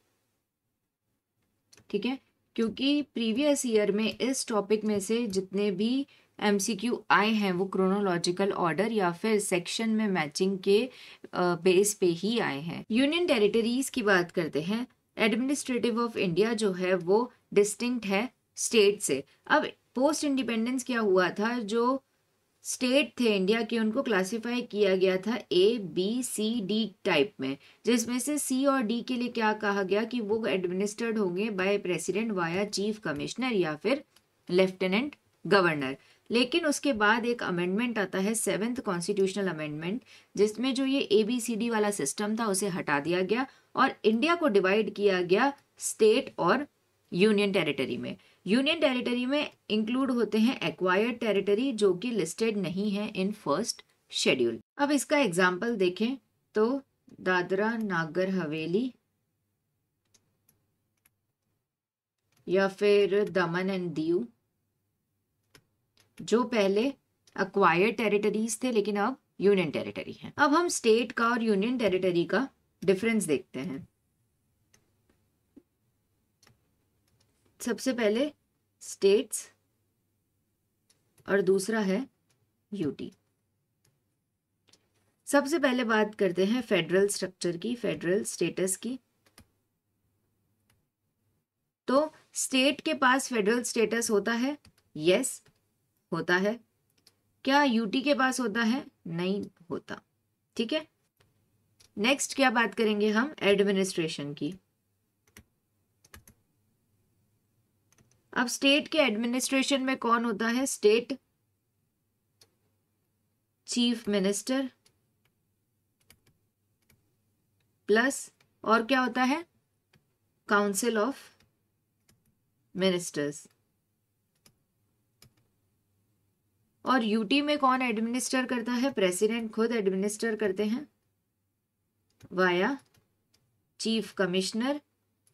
ठीक है, क्योंकि प्रीवियस ईयर में इस टॉपिक में से जितने भी एमसीक्यू आए हैं वो क्रोनोलॉजिकल ऑर्डर या फिर सेक्शन में मैचिंग के बेस पे ही आए हैं। यूनियन टेरिटरीज की बात करते हैं। एडमिनिस्ट्रेटिव ऑफ इंडिया जो है वो डिस्टिंक्ट है स्टेट से। अब पोस्ट इंडिपेंडेंस क्या हुआ था, जो स्टेट थे इंडिया के उनको क्लासिफाई किया गया था ABCD टाइप में, जिसमें से C और D के लिए क्या कहा गया कि वो एडमिनिस्टर्ड होंगे by president via chief commissioner या फिर लेफ्टिनेंट गवर्नर। लेकिन उसके बाद एक अमेंडमेंट आता है 7th कॉन्स्टिट्यूशनल अमेंडमेंट, जिसमें जो ये ABCD वाला सिस्टम था उसे हटा दिया गया और इंडिया को डिवाइड किया गया स्टेट और यूनियन टेरिटरी में। यूनियन टेरिटरी में इंक्लूड होते हैं एक्वायर्ड टेरिटरी जो कि लिस्टेड नहीं है इन फर्स्ट शेड्यूल। अब इसका एग्जाम्पल देखें तो दादरा नागर हवेली या फिर दमन एंड दीव, जो पहले एक्वायर्ड टेरिटरीज थे लेकिन अब यूनियन टेरिटरी हैं। अब हम स्टेट का और यूनियन टेरिटरी का डिफरेंस देखते हैं। सबसे पहले स्टेट्स और दूसरा है यूटी। सबसे पहले बात करते हैं फेडरल स्ट्रक्चर की, फेडरल स्टेटस की। तो स्टेट के पास फेडरल स्टेटस होता है, यस होता है। क्या यूटी के पास होता है? नहीं होता। ठीक है, नेक्स्ट क्या बात करेंगे हम, एडमिनिस्ट्रेशन की। अब स्टेट के एडमिनिस्ट्रेशन में कौन होता है, स्टेट चीफ मिनिस्टर प्लस और क्या होता है, काउंसिल ऑफ मिनिस्टर्स। और यूटी में कौन एडमिनिस्टर करता है, प्रेसिडेंट खुद एडमिनिस्टर करते हैं वाया चीफ कमिश्नर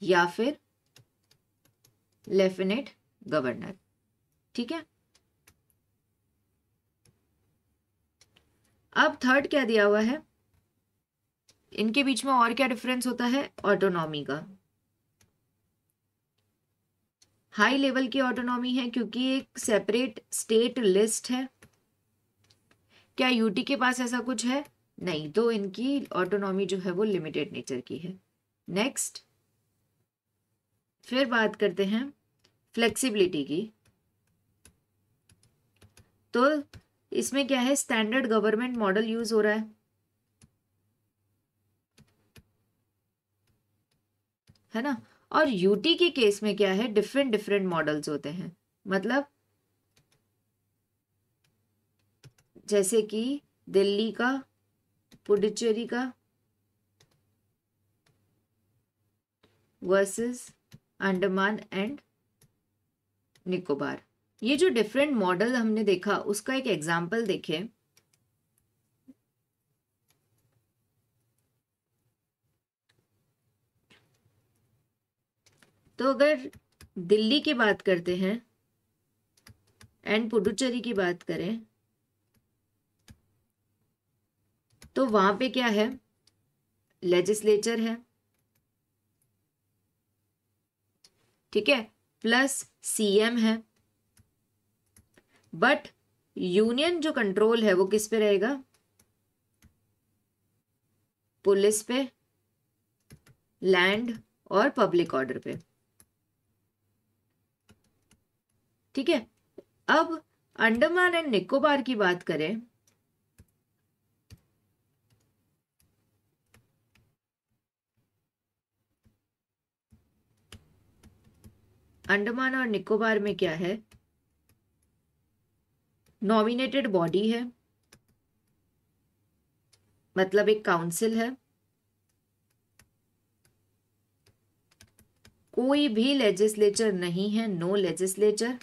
या फिर लेफ्टिनेंट गवर्नर। ठीक है, अब थर्ड क्या दिया हुआ है, इनके बीच में और क्या डिफरेंस होता है, ऑटोनॉमी का। हाई लेवल की ऑटोनॉमी है क्योंकि एक सेपरेट स्टेट लिस्ट है। क्या यूटी के पास ऐसा कुछ है? नहीं, तो इनकी ऑटोनॉमी जो है वो लिमिटेड नेचर की है। नेक्स्ट फिर बात करते हैं फ्लेक्सिबिलिटी की। तो इसमें क्या है, स्टैंडर्ड गवर्नमेंट मॉडल यूज हो रहा है ना। और यूटी के केस में क्या है, डिफरेंट डिफरेंट मॉडल्स होते हैं। मतलब जैसे कि दिल्ली का, पुडुचेरी का वर्सेस अंडमान एंड निकोबार। ये जो डिफरेंट मॉडल हमने देखा उसका एक एग्जाम्पल देखें। तो अगर दिल्ली की बात करते हैं एंड पुडुचेरी की बात करें तो वहां पे क्या है, लेजिस्लेचर है, ठीक है, प्लस सीएम है। बट यूनियन जो कंट्रोल है वो किस पे रहेगा, पुलिस पे, लैंड और पब्लिक ऑर्डर पे, ठीक है। अब अंडमान एंड निकोबार की बात करें, अंडमान और निकोबार में क्या है, नॉमिनेटेड बॉडी है, मतलब एक काउंसिल है, कोई भी लेजिस्लेचर नहीं है, नो लेजिस्लेचर,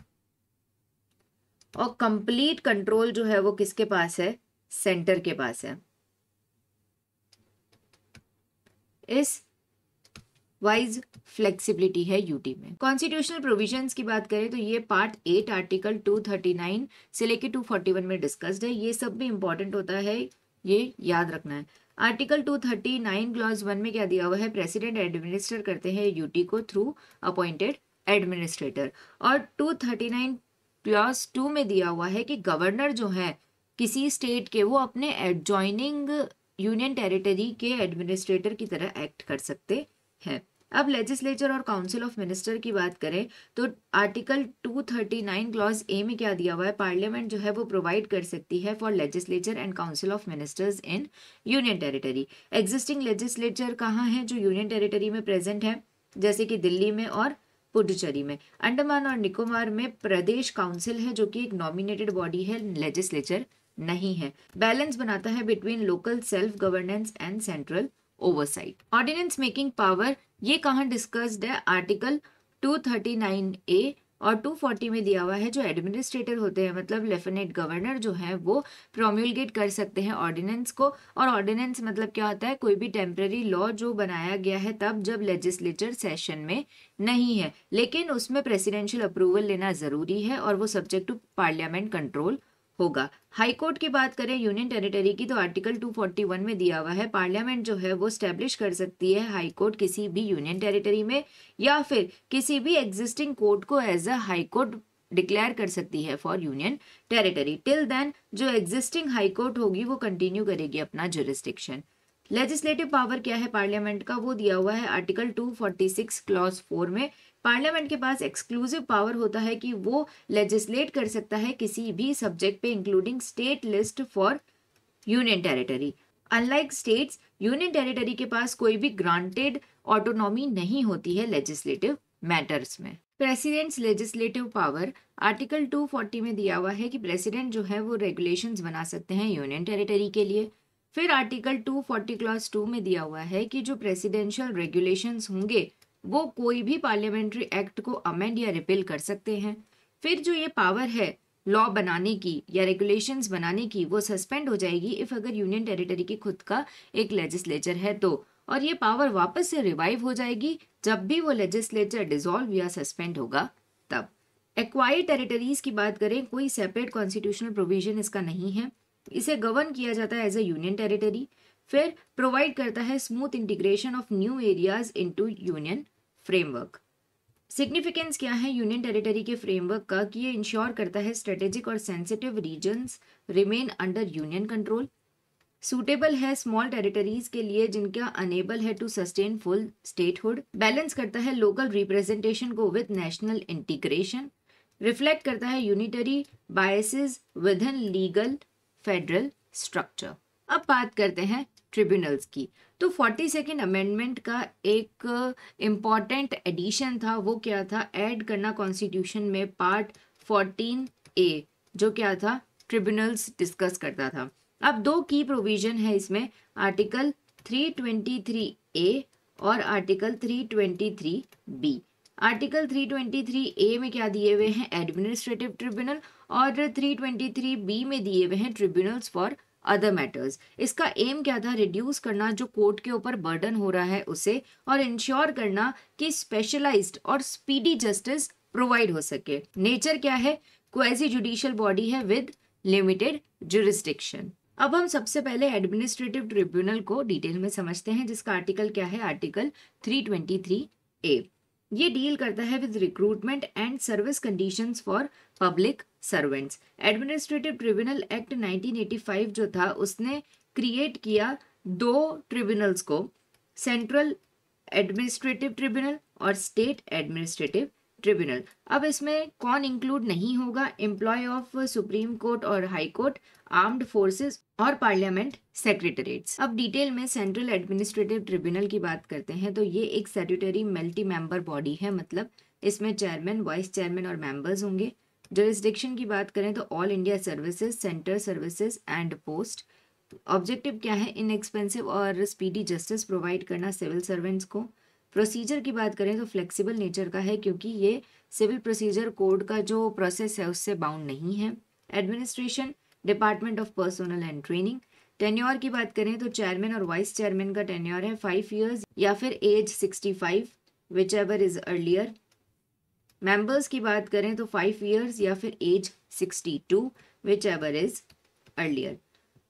और कंप्लीट कंट्रोल जो है वो किसके पास है, सेंटर के पास है। इस वाइज फ्लेक्सिबिलिटी है यूटी में। कॉन्स्टिट्यूशनल प्रोविजंस की बात करें तो ये पार्ट 8 आर्टिकल 239 से लेके 241 में डिस्कस्ड है। ये सब भी इंपॉर्टेंट होता है, ये याद रखना है। आर्टिकल 239 क्लॉज 1 में क्या दिया हुआ है, प्रेसिडेंट एडमिनिस्टर करते हैं यूटी को थ्रू अपॉइंटेड एडमिनिस्ट्रेटर। और 239 क्लॉज 2 में दिया हुआ है कि गवर्नर जो है किसी स्टेट के, वो अपने एडजॉइनिंग यूनियन टेरिटरी के एडमिनिस्ट्रेटर की तरह एक्ट कर सकते हैं। अब लेजिस्लेचर और काउंसिल ऑफ मिनिस्टर की बात करें तो आर्टिकल 239 क्लॉज ए में क्या दिया हुआ है, पार्लियामेंट जो है वो प्रोवाइड कर सकती है for legislature and council of ministers in union territory. Existing legislature कहाँ है जो यूनियन टेरिटरी में प्रेजेंट है, जैसे कि दिल्ली में और पुडुचेरी में। अंडमान और निकोबार में प्रदेश काउंसिल है जो कि एक नॉमिनेटेड बॉडी है, लेजिस्लेचर नहीं है। बैलेंस बनाता है between local self governance and central oversight. Ordinance making power ये कहाँ डिस्कस्ड है, आर्टिकल 239A और 240 में दिया हुआ है। जो एडमिनिस्ट्रेटर होते हैं, मतलब लेफ्टिनेंट गवर्नर जो है, वो प्रोम्युलगेट कर सकते हैं ऑर्डिनेंस को। और ऑर्डिनेंस मतलब क्या होता है, कोई भी टेम्पररी लॉ जो बनाया गया है तब जब लेजिस्लेचर सेशन में नहीं है, लेकिन उसमें प्रेसिडेंशियल अप्रूवल लेना जरूरी है और वो सब्जेक्ट टू पार्लियामेंट कंट्रोल होगा। हाई कोर्ट की बात करें यूनियन टेरिटरी की तो आर्टिकल 241 में दिया हुआ है, पार्लियामेंट जो है वो स्टैब्लिश कर सकती है हाई कोर्ट किसी भी यूनियन टेरिटरी में, या फिर किसी भी एग्जिस्टिंग कोर्ट को as a high court declare कर सकती है for union territory. Till then जो एग्जिस्टिंग हाई कोर्ट होगी वो कंटिन्यू करेगी अपना जुरिस्डिक्शन। लेजिस्लेटिव पावर क्या है पार्लियामेंट का, वो दिया हुआ है आर्टिकल 246 क्लॉज 4 में। पार्लियामेंट के पास एक्सक्लूसिव पावर होता है कि वो लेजिस्लेट कर सकता है किसी भी सब्जेक्ट पे, including state list for union territory. Unlike states, union territory के पास कोई भी ग्रांटेड ऑटोनॉमी नहीं होती है लेजिस्लेटिव मैटर्स में। प्रेसिडेंट्स लेजिस्लेटिव पावर, आर्टिकल 240 में दिया हुआ है कि प्रेसिडेंट जो है वो रेगुलेशंस बना सकते हैं यूनियन टेरिटरी के लिए। फिर आर्टिकल 240 क्लॉज 2 में दिया हुआ है कि जो प्रेसिडेंशियल रेगुलेशंस होंगे वो कोई भी पार्लियामेंट्री एक्ट को अमेंड या रिपेल कर सकते हैं। फिर जो ये पावर है लॉ बनाने की या रेगुलेशंस बनाने की, वो सस्पेंड हो जाएगी इफ अगर यूनियन टेरिटरी की खुद का एक लेजिस्लेचर है तो, और ये पावर वापस से रिवाइव हो जाएगी जब भी वो लेजिस्लेचर डिसॉल्व या सस्पेंड होगा तब। एक्वायर्ड टेरिटरीज की बात करें, कोई सेपरेट कॉन्स्टिट्यूशनल प्रोविजन इसका नहीं है, इसे गवर्न किया जाता है एज ए यूनियन टेरिटरी। फिर प्रोवाइड करता है smooth integration of new areas into union framework. Significance क्या है यूनियन टेरिटरी के फ्रेमवर्क का, कि ये इंश्योर करता है स्ट्रेटेजिक और sensitive regions remain under union control. Suitable है स्मॉल टेरिटरीज के लिए जिनका अनेबल है to sustain full statehood. Balance करता है लोकल रिप्रेजेंटेशन को विद नेशनल इंटीग्रेशन। रिफ्लेक्ट करता है unitary biases within legal federal structure. अब बात करते हैं ट्रिब्यूनल्स की। तो 42nd अमेंडमेंट का एक इम्पॉर्टेंट एडिशन था, वो क्या था, ऐड करना कॉन्स्टिट्यूशन में पार्ट 14A, जो क्या था, ट्रिब्यूनल्स डिस्कस करता था। अब दो की प्रोविजन है इसमें, आर्टिकल 323A और आर्टिकल 323B। आर्टिकल 323A में क्या दिए हुए हैं, एडमिनिस्ट्रेटिव ट्रिब्यूनल, और 323B में दिए हुए हैं ट्रिब्यूनल्स फॉर अदर मैटर्स। इसका एम क्या था, रिड्यूस करना जो कोर्ट के ऊपर बर्डन हो रहा है उसे, और इंश्योर करना कि स्पेशलाइज्ड और स्पीडी जस्टिस प्रोवाइड हो सके। नेचर क्या है, क्वाजी जुडिशियल बॉडी है विद लिमिटेड जुरिस्डिक्शन। अब हम सबसे पहले एडमिनिस्ट्रेटिव ट्रिब्यूनल को डिटेल में समझते हैं, जिसका आर्टिकल क्या है, आर्टिकल 323A। ये डील करता है with recruitment and service conditions for public servants. Administrative tribunal act 1985 जो था, उसने क्रिएट किया दो ट्रिब्यूनल्स को, सेंट्रल एडमिनिस्ट्रेटिव ट्रिब्यूनल और स्टेट एडमिनिस्ट्रेटिव ट्रिब्यूनल। अब इसमें कौन इंक्लूड नहीं होगा, एम्प्लॉय ऑफ सुप्रीम कोर्ट और हाई कोर्ट, आर्म्ड फोर्सेस और पार्लियामेंट सेक्रेटरीट्स। अब डिटेल में सेंट्रल एडमिनिस्ट्रेटिव ट्रिब्यूनल की बात करते हैं तो ये एक स्टैट्यूटरी मल्टी मेंबर बॉडी है, मतलब इसमें चेयरमैन, वाइस चेयरमैन और मेंबर्स होंगे। जुरिस्डिक्शन की बात करें तो all India services, centre services and post. Objective क्या है, इनएक्सपेंसिव और स्पीडी जस्टिस प्रोवाइड करना सिविल सर्वेंट्स को। प्रोसीजर की बात करें तो फ्लेक्सिबल नेचर का है, क्योंकि ये सिविल प्रोसीजर कोड का जो प्रोसेस है उससे बाउंड नहीं है। Administration, department of personal and training. Tenure की बात करें तो चेयरमैन और वाइस चेयरमैन का टेन्योर है 5 ईयर्स या फिर age 65, whichever is earlier. Members की बात करें तो 5 ईयर्स या फिर age 62, whichever is earlier.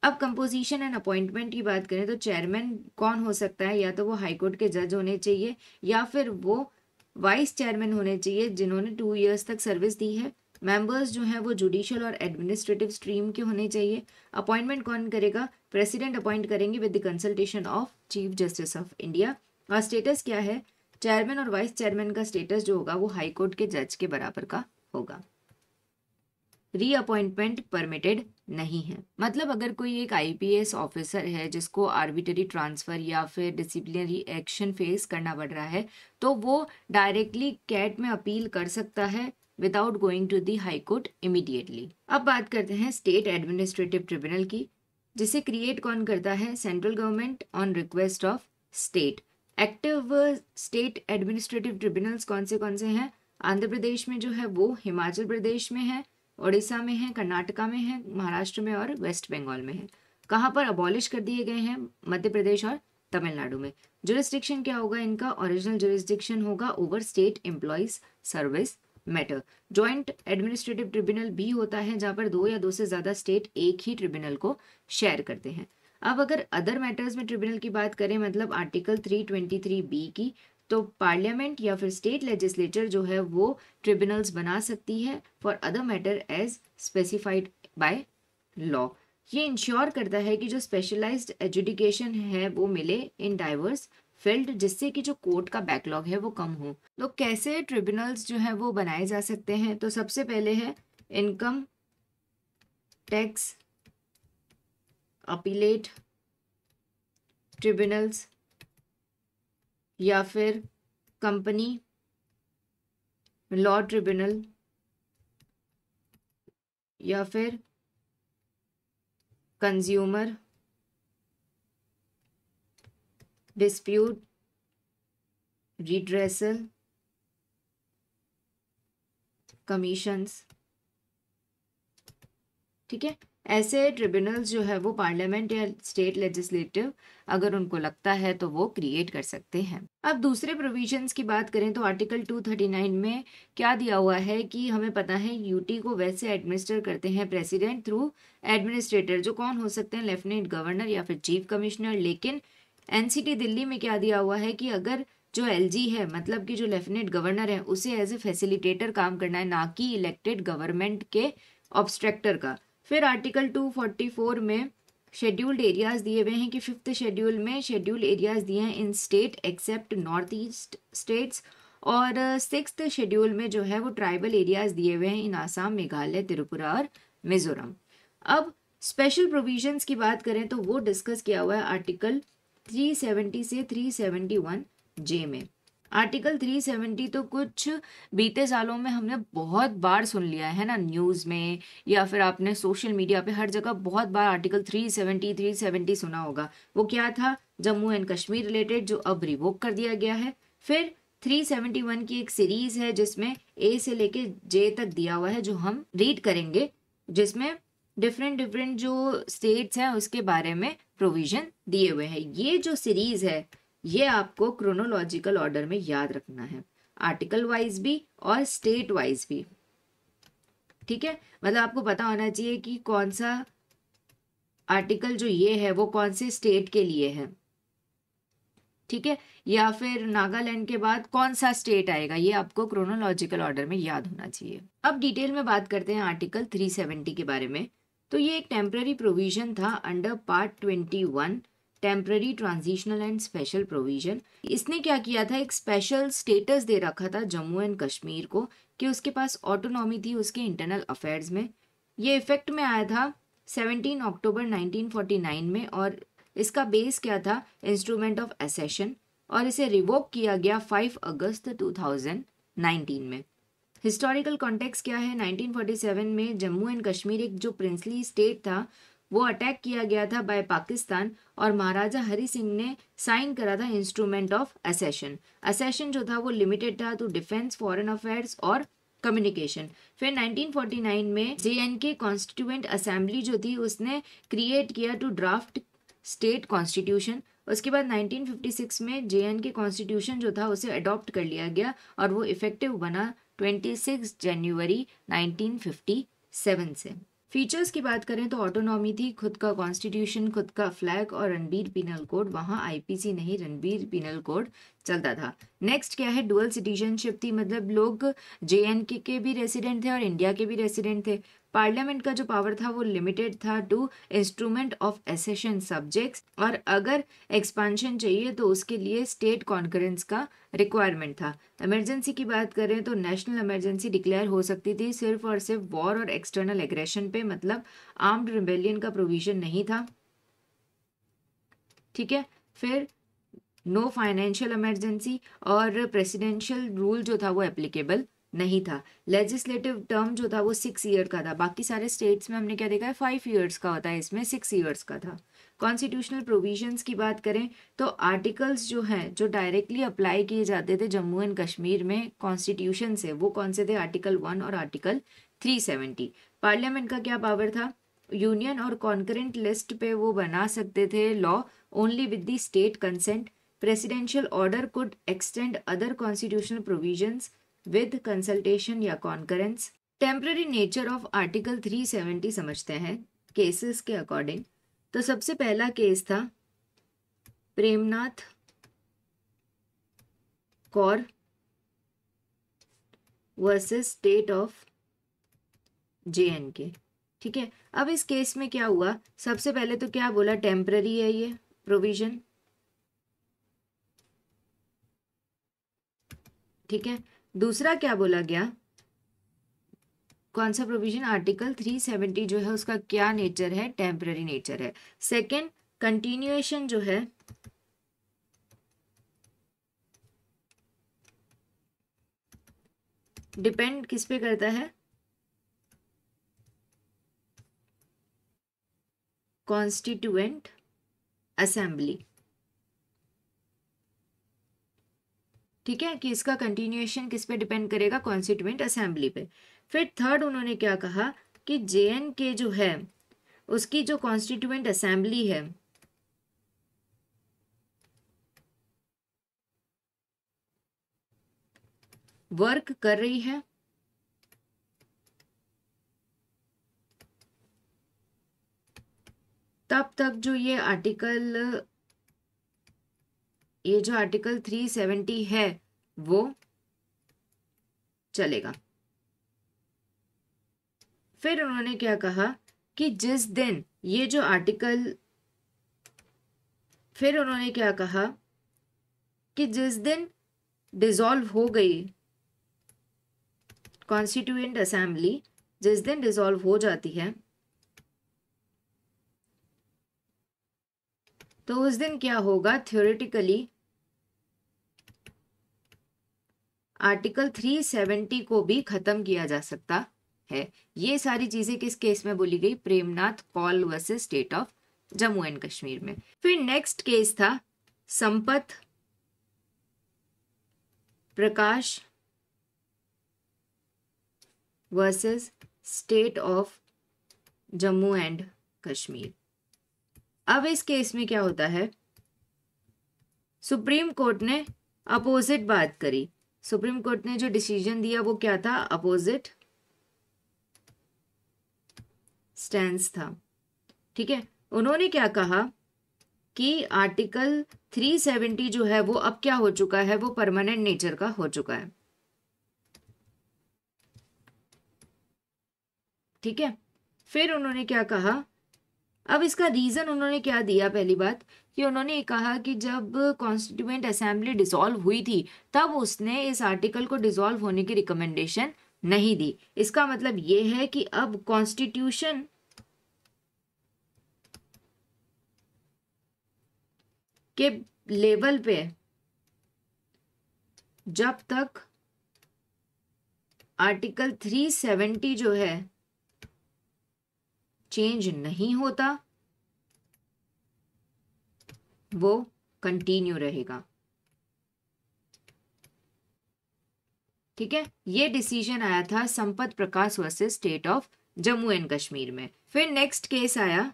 अब कंपोजिशन एंड अपॉइंटमेंट की बात करें तो चेयरमैन कौन हो सकता है, या तो वो हाईकोर्ट के जज होने चाहिए या फिर वो वाइस चेयरमैन होने चाहिए जिन्होंने 2 ईयर्स तक सर्विस दी है। मेंबर्स जो हैं वो जुडिशियल और एडमिनिस्ट्रेटिव स्ट्रीम के होने चाहिए। अपॉइंटमेंट कौन करेगा, प्रेसिडेंट अपॉइंट करेंगे with the consultation of chief justice of India. और स्टेटस क्या है, चेयरमैन और वाइस चेयरमैन का स्टेटस जो होगा वो हाईकोर्ट के जज के बराबर का होगा। रीअपॉइंटमेंट परमिटेड नहीं है, मतलब अगर कोई एक आईपीएस ऑफिसर है जिसको आर्बिट्ररी ट्रांसफर या फिर डिसिप्लिनरी एक्शन फेस करना पड़ रहा है, तो वो डायरेक्टली कैट में अपील कर सकता है without going to the high court immediately. अब बात करते हैं स्टेट एडमिनिस्ट्रेटिव ट्रिब्यूनल की, जिसे क्रिएट कौन करता है, central government on request of state. Active state administrative tribunals कौन से हैं, आंध्र प्रदेश में जो है वो, हिमाचल प्रदेश में है, उड़ीसा में है, कर्नाटका में है, महाराष्ट्र में और वेस्ट बंगाल में है। कहाँ पर अबॉलिश कर दिए गए हैं, मध्य प्रदेश और तमिलनाडु में। जुरिस्डिक्शन क्या होगा इनका, ओरिजिनल जुरिस्डिक्शन होगा over state employees service matter. Joint administrative tribunal भी होता है जहाँ पर 2 या 2 से ज्यादा स्टेट एक ही ट्रिब्यूनल को शेयर करते हैं। अब अगर अदर मैटर्स में ट्रिब्यूनल की बात करें, मतलब आर्टिकल 323B की, तो पार्लियामेंट या फिर स्टेट लेजिस्लेचर जो है वो ट्रिब्यूनल्स बना सकती है for other matter as specified by law. ये इंश्योर करता है कि जो स्पेशलाइज्ड एजुडिकेशन है वो मिले इन डाइवर्स फील्ड, जिससे कि जो कोर्ट का बैकलॉग है वो कम हो। तो कैसे ट्रिब्यूनल्स जो है वो बनाए जा सकते हैं, तो सबसे पहले है इनकम टैक्स अपीलेट ट्रिब्यूनल्स, या फिर कंपनी लॉ ट्रिब्यूनल, या फिर कंज्यूमर डिस्प्यूट रिड्रेसल कमीशंस। ठीक है, ऐसे ट्रिब्यूनल्स जो है वो पार्लियामेंट या स्टेट लेजिस्लेटिव अगर उनको लगता है तो वो क्रिएट कर सकते हैं। अब दूसरे प्रोविजंस की बात करें तो आर्टिकल 239 में क्या दिया हुआ है कि हमें पता है यूटी को वैसे एडमिनिस्टर करते हैं प्रेसिडेंट थ्रू एडमिनिस्ट्रेटर, जो कौन हो सकते हैं, लेफ्टिनेंट गवर्नर या फिर चीफ कमिश्नर। लेकिन एनसीटी दिल्ली में क्या दिया हुआ है कि अगर जो एलजी है, मतलब कि जो लेफ्टिनेंट गवर्नर है, उसे एज ए फैसिलिटेटर काम करना है, ना कि इलेक्टेड गवर्नमेंट के ऑब्स्ट्रक्टर का। फिर आर्टिकल 244 में शेड्यूल्ड एरियाज दिए हुए हैं कि 5th शेड्यूल में शेड्यूल्ड एरियाज दिए हैं in state except north east states, और 6th शेड्यूल में जो है वो ट्राइबल एरियाज दिए हुए हैं इन आसाम, मेघालय, त्रिपुरा और मिजोरम। अब स्पेशल प्रोविजंस की बात करें तो वो डिस्कस किया हुआ है आर्टिकल 370 से 371J में। आर्टिकल 370 तो कुछ बीते सालों में हमने बहुत बार सुन लिया है ना, न्यूज़ में या फिर आपने सोशल मीडिया पे हर जगह बहुत बार आर्टिकल 370 सुना होगा। वो क्या था, जम्मू एंड कश्मीर रिलेटेड, जो अब रिवोक कर दिया गया है। फिर 371 की एक सीरीज है जिसमें ए से लेके जे तक दिया हुआ है, जो हम रीड करेंगे, जिसमें डिफरेंट जो स्टेट्स हैं उसके बारे में प्रोविजन दिए हुए हैं। ये जो सीरीज है ये आपको क्रोनोलॉजिकल ऑर्डर में याद रखना है, आर्टिकल वाइज भी और स्टेट वाइज भी। ठीक है, मतलब आपको पता होना चाहिए कि कौन सा आर्टिकल जो ये है वो कौन से स्टेट के लिए है, ठीक है, या फिर नागालैंड के बाद कौन सा स्टेट आएगा, ये आपको क्रोनोलॉजिकल ऑर्डर में याद होना चाहिए। अब डिटेल में बात करते हैं आर्टिकल 370 के बारे में। तो ये एक टेम्पररी प्रोविजन था under part 21, temporary transitional and special provision. इसने क्या किया था, एक स्पेशल स्टेटस दे रखा था जम्मू एंड कश्मीर को कि उसके पास ऑटोनॉमी थी उसके इंटरनल अफेयर्स में। ये इफेक्ट में आया था 17 अक्टूबर 1949 में, और इसका बेस क्या था, इंस्ट्रूमेंट ऑफ एसेशन, और इसे रिवोक किया गया 5 अगस्त 2019 में। हिस्टोरिकल कॉन्टेक्स्ट क्या है, 1947 में जम्मू एंड कश्मीर एक जो प्रिंसली स्टेट था वो अटैक किया गया था बाय पाकिस्तान, और महाराजा हरि सिंह ने साइन करा था इंस्ट्रूमेंट ऑफ एसेशन। एसेशन जो था वो लिमिटेड था टू डिफेंस, फॉरेन अफेयर्स और कम्युनिकेशन। फिर 1949 में JNK कॉन्स्टिट्यूएंट असेंबली जो थी उसने क्रिएट किया टू ड्राफ्ट स्टेट कॉन्स्टिट्यूशन। उसके बाद 1956 में JNK कॉन्स्टिट्यूशन जो था उसे अडॉप्ट कर लिया गया और वो इफेक्टिव बना 26 जनवरी 1957 से। फीचर्स की बात करें तो ऑटोनॉमी थी, खुद का कॉन्स्टिट्यूशन, खुद का फ्लैग और रणबीर पिनल कोड। वहाँ IPC नहीं, रणबीर पिनल कोड चलता था। नेक्स्ट क्या है, डुअल सिटीजनशिप थी, मतलब लोग JNK के भी रेसिडेंट थे और इंडिया के भी रेसिडेंट थे। पार्लियामेंट का जो पावर था वो लिमिटेड था to instrument of accession subjects, और अगर एक्सपांशन चाहिए तो उसके लिए स्टेट कॉन्करेंस का रिक्वायरमेंट था। इमरजेंसी की बात करें तो नेशनल इमरजेंसी डिक्लेयर हो सकती थी सिर्फ और सिर्फ वॉर और एक्सटर्नल एग्रेशन पे, मतलब आर्म्ड रिबेलियन का प्रोविजन नहीं था, ठीक है। फिर नो फाइनेंशियल इमरजेंसी और प्रेसिडेंशियल रूल जो था वो एप्लीकेबल नहीं था। लेजिस्लेटिव टर्म जो था वो 6 ईयर का था, बाकी सारे स्टेट्स में हमने क्या देखा है 5 ईयर्स का होता है, इसमें 6 ईयर्स का था। कॉन्स्टिट्यूशनल प्रोविजंस की बात करें तो आर्टिकल्स जो हैं जो डायरेक्टली अप्लाई किए जाते थे जम्मू एंड कश्मीर में कॉन्स्टिट्यूशन से, वो कौन से थे, आर्टिकल 1 और आर्टिकल 370। पार्लियामेंट का क्या पावर था, यूनियन और कॉन्करेंट लिस्ट पे वो बना सकते थे law only with the state consent. Presidential order could extend other constitutional provisions with consultation या concurrence. Temporary nature of article 370 समझते हैं केसेस के अकॉर्डिंग। तो सबसे पहला केस था Premnath Kaur versus state of JNK, ठीक है। अब इस केस में क्या हुआ, सबसे पहले तो क्या बोला, टेम्पररी है ये प्रोविजन, ठीक है। दूसरा क्या बोला गया, कौन सा प्रोविजन, आर्टिकल 370 जो है उसका क्या नेचर है, टेम्पररी नेचर है। सेकंड, कंटिन्यूएशन जो है डिपेंड किस पे करता है, कॉन्स्टिट्यूएंट असेंबली, ठीक है, कि इसका कंटिन्यूएशन किस पे डिपेंड करेगा, कॉन्स्टिट्यूएंट असेंबली पे। फिर थर्ड उन्होंने क्या कहा कि JNK जो है उसकी जो कॉन्स्टिट्यूएंट असेंबली है वर्क कर रही है तब तक जो ये जो आर्टिकल 370 है वो चलेगा। फिर उन्होंने क्या कहा कि जिस दिन ये जो आर्टिकल, फिर उन्होंने क्या कहा कि जिस दिन डिसॉल्व हो गई कॉन्स्टिट्यूएंट असेंबली, जिस दिन डिसॉल्व हो जाती है तो उस दिन क्या होगा, थ्योरेटिकली आर्टिकल 370 को भी खत्म किया जा सकता है। ये सारी चीजें किस केस में बोली गई, Premnath Kaul versus state of Jammu and Kashmir में। फिर नेक्स्ट केस था Sampat Prakash versus state of Jammu and Kashmir. अब इस केस में क्या होता है, सुप्रीम कोर्ट ने अपोजिट बात करी। सुप्रीम कोर्ट ने जो डिसीजन दिया वो क्या था, अपोजिट स्टैंस था, ठीक है। उन्होंने क्या कहा कि आर्टिकल 370 जो है वो अब क्या हो चुका है, वो परमानेंट नेचर का हो चुका है। ठीक है, फिर उन्होंने क्या कहा, अब इसका रीजन उन्होंने क्या दिया, पहली बात कि उन्होंने ये कहा कि जब कॉन्स्टिट्यूएंट असेंबली डिसॉल्व हुई थी तब उसने इस आर्टिकल को डिसॉल्व होने की रिकमेंडेशन नहीं दी। इसका मतलब ये है कि अब कॉन्स्टिट्यूशन के लेवल पे जब तक आर्टिकल 370 जो है चेंज नहीं होता वो कंटिन्यू रहेगा। ठीक है, ये डिसीजन आया था Sampat Prakash versus state of Jammu and Kashmir में। फिर नेक्स्ट केस आया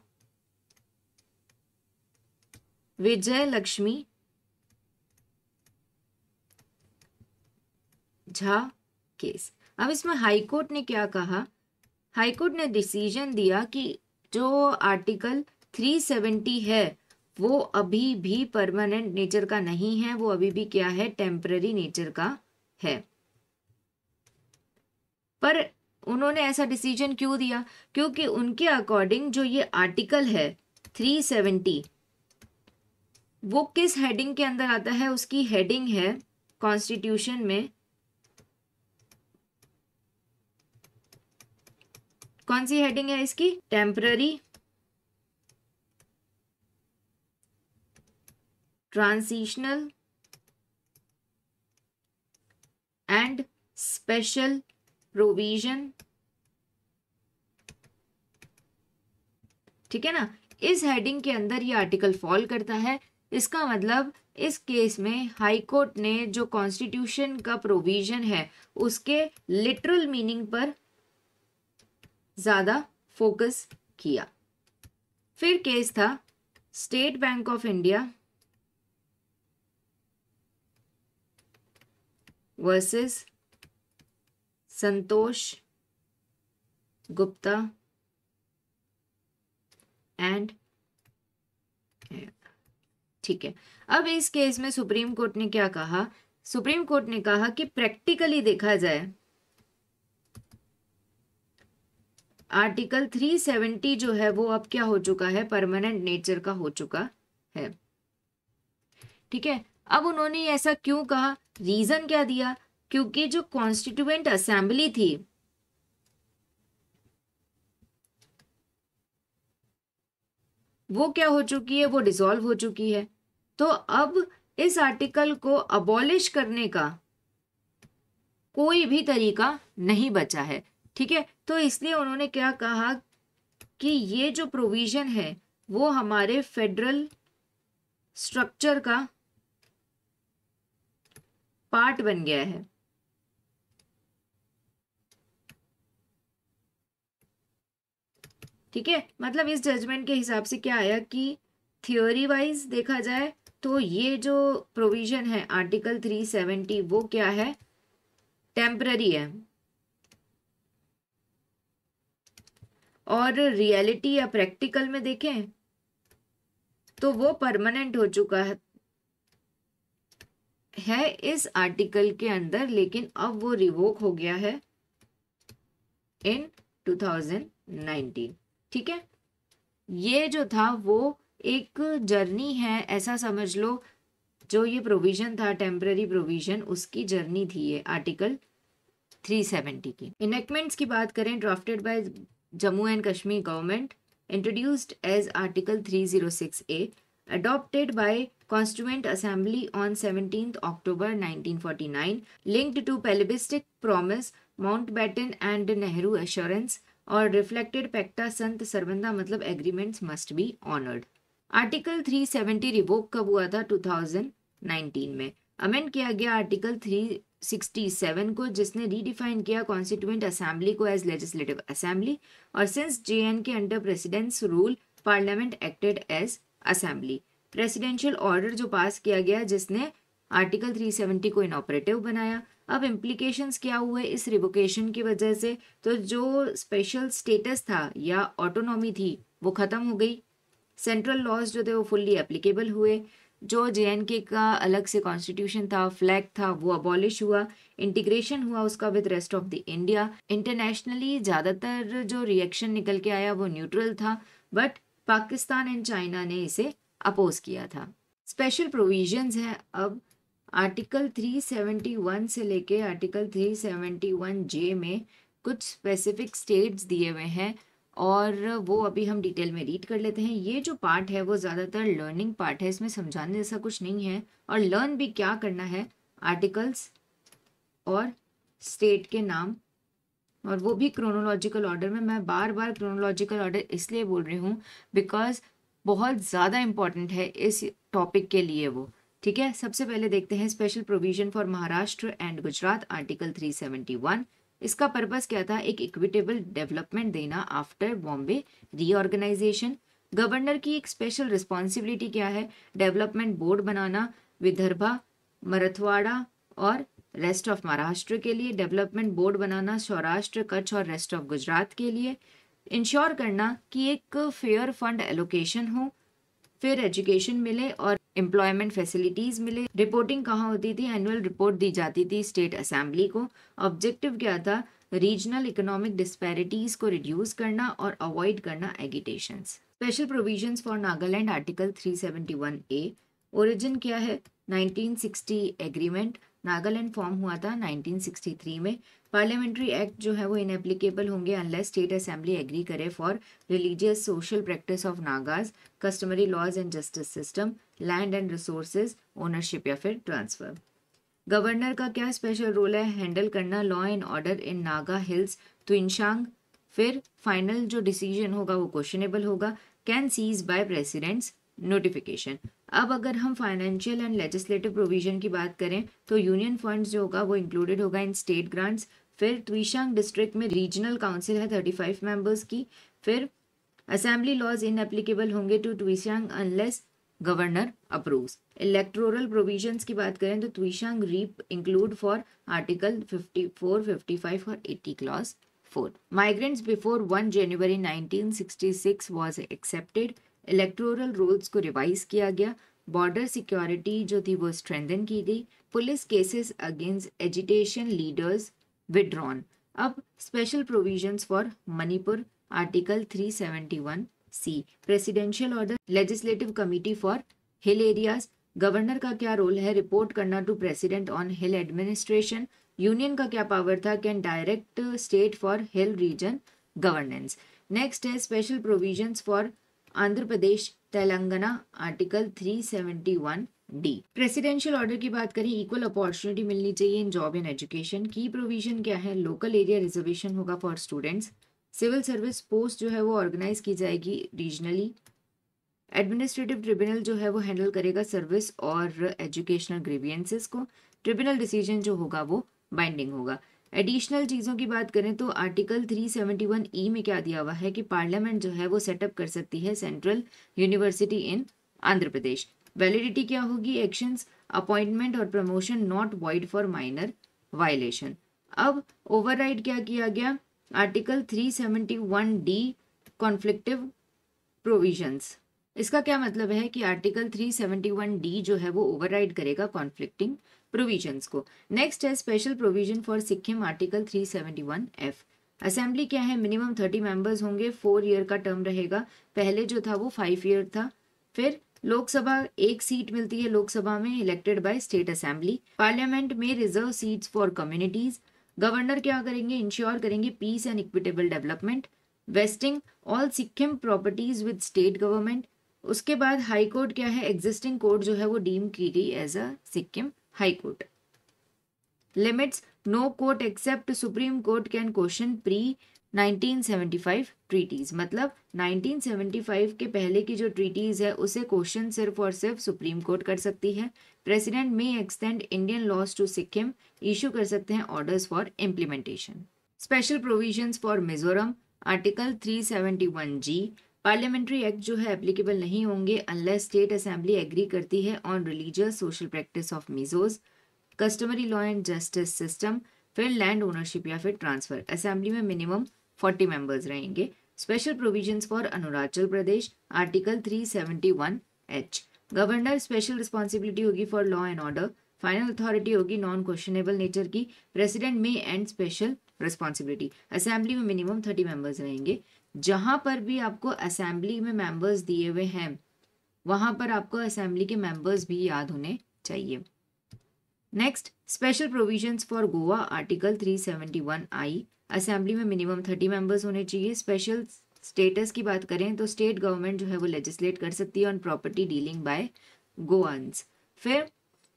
विजय लक्ष्मी झा केस। अब इसमें हाईकोर्ट ने क्या कहा, हाईकोर्ट ने डिसीजन दिया कि जो आर्टिकल 370 है वो अभी भी परमानेंट नेचर का नहीं है, वो अभी भी क्या है, टेम्पररी नेचर का है। पर उन्होंने ऐसा डिसीजन क्यों दिया, क्योंकि उनके अकॉर्डिंग जो ये आर्टिकल है 370 वो किस हेडिंग के अंदर आता है, उसकी हेडिंग है कॉन्स्टिट्यूशन में, कौन सी हेडिंग है इसकी, temporary transitional and special provision. ठीक है ना, इस हेडिंग के अंदर ये आर्टिकल फॉल करता है। इसका मतलब इस केस में हाई कोर्ट ने जो कॉन्स्टिट्यूशन का प्रोविजन है उसके लिटरल मीनिंग पर ज्यादा फोकस किया। फिर केस था state bank of India versus Santosh Gupta and, ठीक है। अब इस केस में सुप्रीम कोर्ट ने क्या कहा, सुप्रीम कोर्ट ने कहा कि प्रैक्टिकली देखा जाए आर्टिकल 370 जो है वो अब क्या हो चुका है, परमानेंट नेचर का हो चुका है। ठीक है, अब उन्होंने ऐसा क्यों कहा, रीजन क्या दिया, क्योंकि जो कॉन्स्टिट्यूएंट असेंबली थी वो क्या हो चुकी है, वो डिसॉल्व हो चुकी है। तो अब इस आर्टिकल को अबॉलिश करने का कोई भी तरीका नहीं बचा है। ठीक है, तो इसलिए उन्होंने क्या कहा कि ये जो प्रोविजन है वो हमारे फेडरल स्ट्रक्चर का पार्ट बन गया है। ठीक है, मतलब इस जजमेंट के हिसाब से क्या आया कि थियोरी वाइज देखा जाए तो ये जो प्रोविजन है आर्टिकल 370 वो क्या है, टेम्पररी है, और रियलिटी या प्रैक्टिकल में देखें तो वो परमानेंट हो चुका है इस आर्टिकल के अंदर, लेकिन अब वो रिवोक हो गया है इन 2019। ठीक है, ये जो था वो एक जर्नी है, ऐसा समझ लो, जो ये प्रोविजन था टेम्पररी प्रोविजन उसकी जर्नी थी ये आर्टिकल 370 की। इनेक्टमेंट्स की बात करें, drafted by Jammu and Kashmir government, introduced as article 306A, adopted by Constituent Assembly on 17th October 1949, linked to plebiscite promise, Mountbatten and Nehru assurance, और रिफ्लेक्टेड पैक्टा संत सरबंदा मतलब agreements must be honoured. Article 370 revoke कब हुआ था, 2019 में। अमेंड किया गया article 367 को, जिसने रीडिफाइन किया कॉन्स्टिट्यूएंट असेंबली को एज लेजिस्लेटिव असेंबली, और सिंस JN के under president's rule parliament acted as assembly. Presidential order जो पास किया गया जिसने आर्टिकल 370 को इनऑपरेटिव बनाया। अब इम्प्लीकेशंस क्या हुए इस रिवोकेशन की वजह से, तो जो स्पेशल स्टेटस था या ऑटोनॉमी थी वो खत्म हो गई। सेंट्रल लॉज जो थे वो फुल्ली एप्लीकेबल हुए। जो JNK का अलग से कॉन्स्टिट्यूशन था, फ्लैग था, वो अबॉलिश हुआ। इंटीग्रेशन हुआ उसका with rest of the India. Internationally ज़्यादातर जो रिएक्शन निकल के आया वो न्यूट्रल था, बट पाकिस्तान एंड चाइना ने इसे अपोज किया था। स्पेशल प्रोविजंस है अब आर्टिकल 371 से लेके आर्टिकल 371J में कुछ स्पेसिफिक स्टेट्स दिए हुए हैं और वो अभी हम डिटेल में रीड कर लेते हैं। ये जो पार्ट है वो ज़्यादातर लर्निंग पार्ट है, इसमें समझाने जैसा कुछ नहीं है। और लर्न भी क्या करना है, आर्टिकल्स और स्टेट के नाम, और वो भी क्रोनोलॉजिकल ऑर्डर में। मैं बार बार क्रोनोलॉजिकल ऑर्डर इसलिए बोल रही हूँ बिकॉज बहुत ज़्यादा इंपॉर्टेंट है इस टॉपिक के लिए वो। ठीक है, सबसे पहले देखते हैं special provision for Maharashtra and Gujarat, article 371। इसका पर्पस क्या था, एक इक्विटेबल डेवलपमेंट देना आफ्टर बॉम्बे रीऑर्गेनाइजेशन। गवर्नर की एक स्पेशल रिस्पॉन्सिबिलिटी क्या है, डेवलपमेंट बोर्ड बनाना विदर्भा, मराठवाड़ा और रेस्ट ऑफ महाराष्ट्र के लिए, डेवलपमेंट बोर्ड बनाना सौराष्ट्र, कच्छ और रेस्ट ऑफ गुजरात के लिए, इंश्योर करना कि एक फेयर फंड एलोकेशन हो, फिर एजुकेशन मिले और एम्प्लॉयमेंट फैसिलिटीज मिले। रिपोर्टिंग कहाँ होती थी, एनुअल रिपोर्ट दी जाती थी स्टेट असेंबली को। ऑब्जेक्टिव क्या था, रीजनल इकोनॉमिक डिस्पैरिटीज को रिड्यूस करना और अवॉइड करना agitations. Special provisions for Nagaland, article 371A। Origin क्या है, 1960 एग्रीमेंट। नागालैंड फॉर्म हुआ था 1963 में। पार्लियामेंट्री एक्ट जो है वो इनएप्लीकेबल होंगे अनलेस स्टेट असेंबली एग्री करे for religious social practice of Nagas, customary laws and justice system, land and resources, ownership या फिर ट्रांसफर। गवर्नर का क्या स्पेशल रोल है, हैंडल करना law and order in Naga hills, Tuensang. फिर फाइनल जो डिसीजन होगा वो क्वेश्चनेबल होगा। Can cease by president's notification. अब अगर हम फाइनेंशियल एंड लेजिस्लेटिव प्रोविजन की बात करें तो यूनियन फंड्स जो होगा वो इंक्लूडेड होगा इन स्टेट ग्रांट्स। फिर त्विशांग डिस्ट्रिक्ट में रीजनल काउंसिल है 35 मेंबर्स की। फिर असेंबली लॉज इन एप्लीकेबल होंगे to Tuensang unless governor approves. Electoral provisions की बात करें तो Tuensang rep include for article 54, 55 और 80 clause 4। Migrants before 1 January 1966 was accepted. Electoral rules को रिवाइज किया गया। बॉर्डर सिक्योरिटी जो थी वो स्ट्रेंथन की गई। Police cases against agitation leaders withdrawn. अब special provisions for Manipur, article 371C। Presidential order, legislative committee for hill areas. Governor का क्या रोल है, रिपोर्ट करना to president on hill administration. Union का क्या पावर था, can direct state for hill region governance. Next है special provisions for Andhra Pradesh Telangana, article 371D। Presidential order की बात करें, इक्वल अपॉर्चुनिटी मिलनी चाहिए इन जॉब एंड एजुकेशन। की प्रोविजन क्या है, लोकल एरिया रिजर्वेशन होगा for students. Civil service post जो है वो ऑर्गेनाइज की जाएगी रीजनली। एडमिनिस्ट्रेटिव ट्रिब्यूनल जो है वो हैंडल करेगा सर्विस और एजुकेशनल ग्रीवियंसेस को। ट्रिब्यूनल डिसीजन जो होगा वो बाइंडिंग होगा। एडिशनल चीज़ों की बात करें तो आर्टिकल 371E में क्या दिया हुआ है कि पार्लियामेंट जो है वो सेटअप कर सकती है सेंट्रल यूनिवर्सिटी इन आंध्र प्रदेश। वैलिडिटी क्या होगी, एक्शंस, अपॉइंटमेंट और promotion not void for minor violation. अब ओवरराइड क्या किया गया, आर्टिकल 371D कॉन्फ्लिक्टिव प्रोविजंस। इसका क्या मतलब है कि आर्टिकल 371D जो है वो ओवरराइड करेगा कॉन्फ्लिक्टिंग प्रोविजंस को। नेक्स्ट है special provision for Sikkim, article 371F। Assembly क्या है, मिनिमम 30 मेंबर्स होंगे, 4 ईयर का टर्म रहेगा। पहले जो था वो 5 ईयर था। फिर लोकसभा, एक सीट मिलती है लोकसभा में, elected by state assembly. Parliament में reserve seats for communities. Governor क्या करेंगे, इंश्योर करेंगे peace and equitable development. Vesting all Sikkim properties with state government. उसके बाद हाई कोर्ट क्या है, एग्जिस्टिंग कोर्ट जो है वो डीम की गई as a Sikkim high court. Limits, no court except supreme court can question pre 1975 treaties. मतलब 1975 के पहले की जो ट्रीटीज है उसे क्वेश्चन सिर्फ और सिर्फ सुप्रीम कोर्ट कर सकती है। प्रेसिडेंट में extend Indian laws to Sikkim, issue कर सकते हैं orders for implementation. Special provisions for Mizoram, article 371G। Parliamentary act जो है एप्लीकेबल नहीं होंगे अनलेस स्टेट असेंबली एग्री करती है on religious social practice of Mizos, customary law and justice system, फिर लैंड ओनरशिप या फिर ट्रांसफर। असेंबली में मिनिमम 40 मेंबर्स रहेंगे। Special provisions for Arunachal Pradesh, article 371H। Governor special responsibility होगी for law and order, final authority होगी non questionable nature की, president में and special responsibility. Assembly में मिनिमम 30 मेंबर्स रहेंगे। जहां पर भी आपको असेंबली में मेंबर्स दिए हुए हैं वहां पर आपको असेंबली के मेंबर्स भी याद होने चाहिए। Next, special provisions for Goa, article 371I। Assembly में मिनिमम 30 मेंबर्स होने चाहिए। स्पेशल स्टेटस की बात करें तो स्टेट गवर्नमेंट जो है वो लेजिस्लेट कर सकती है ऑन प्रॉपर्टी डीलिंग बाय गोवान्स। फिर